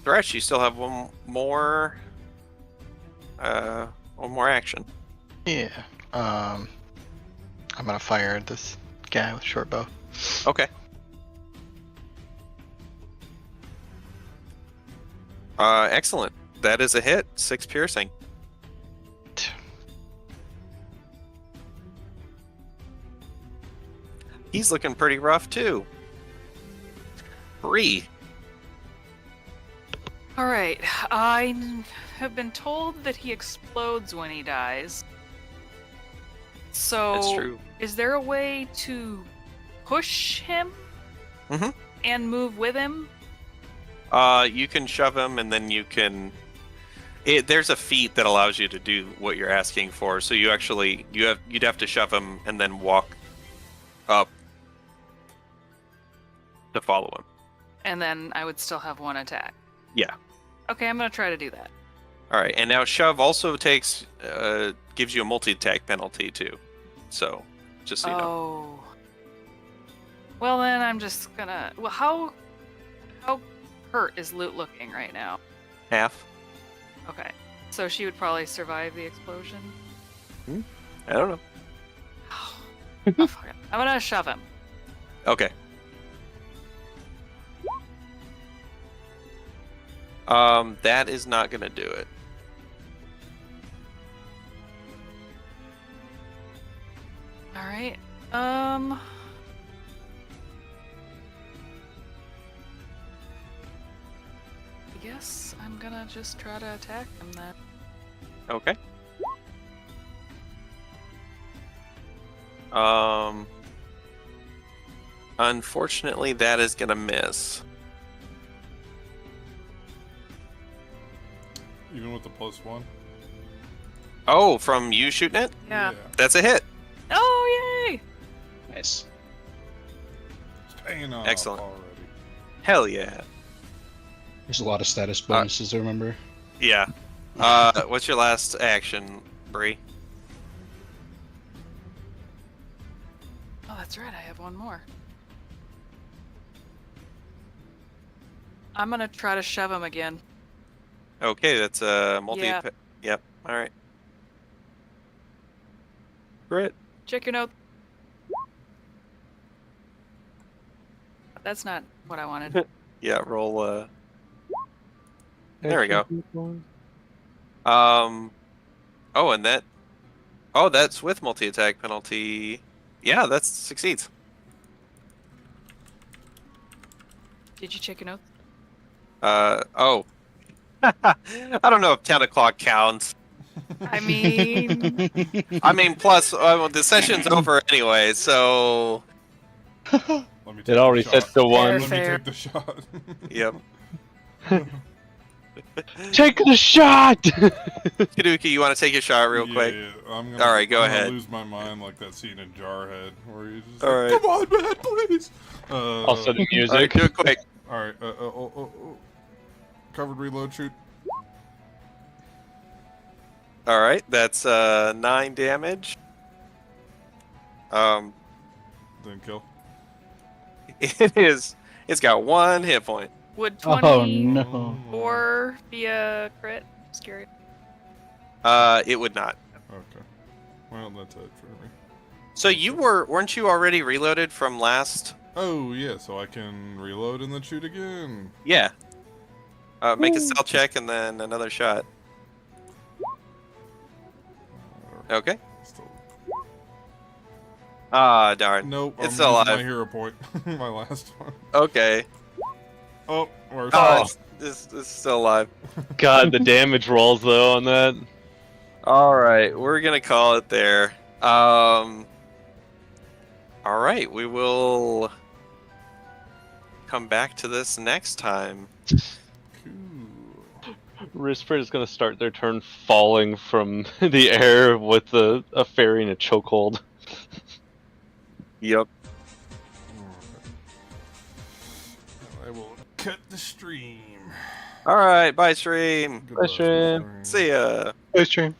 Thresh, you still have one more action. Yeah. I'm gonna fire at this guy with short bow. Okay. Excellent. That is a hit. 6 piercing. He's looking pretty rough too. Bree. All right. I have been told that he explodes when he dies. So, That's true. is there a way to push him Mhm. and move with him? You can shove him, and then you can. There's a feat that allows you to do what you're asking for. So you'd have to shove him and then walk up to follow him. And then I would still have 1 attack. Yeah. Okay, I'm gonna try to do that. All right, and now shove also gives you a multi-attack penalty too. So, just so you know. Oh. Well, then I'm just gonna. Well, how hurt is Loot looking right now? Half. Okay, so she would probably survive the explosion. I don't know. Oh, fuck it. I'm gonna shove him. Okay. That is not gonna do it. All right. I guess I'm gonna just try to attack him then. Okay. Unfortunately, that is gonna miss. Even with the +1. Oh, from you shooting it? Yeah. That's a hit. Oh, yay! Nice. It's paying off Excellent. already. Hell yeah. There's a lot of status bonuses to remember. Yeah. What's your last action, Bree? Oh, that's right. I have 1 more. I'm gonna try to shove him again. Okay, that's a multi. Yeah. Yep. All right. Grit. Check your note. That's not what I wanted. Yeah. Roll. There we go. Oh, and that. Oh, that's with multi-attack penalty. Yeah, that succeeds. Did you check your notes? Oh. I don't know if 10 o'clock counts. I mean, I mean, plus the session's over anyway, so Let me take It already the sets shot. the one. Let Fair. me take the shot. yep. Take the shot! Kaduki, you want to take a shot real quick? Yeah, I'm All right, go I'm gonna ahead. lose my mind like that scene in Jarhead where he's just All like, right. "Come on, man, please." Also the All right, music. do it quick. All right. Covered reload shoot. All right, that's 9 damage. Didn't kill. It is. It's got 1 hit point. Would Oh 24 no. be a crit? Scary. It would not. Okay. Well, that's it for me. So weren't you already reloaded from last? Oh yeah, so I can reload and then shoot again. Yeah. Make a stealth check and then another shot. Okay. Still... Ah, darn. Nope. It's I'm still using alive. my hero point. My last one. Okay. Oh, worse. Oh, it's still alive. God, the damage rolls though on that. All right, we're gonna call it there. All right, we will come back to this next time. Cool. Rispert is gonna start their turn falling from the air with a fairy in a chokehold. Yep. I will cut the stream. All right, bye stream. Goodbye, stream. See ya. Nice stream.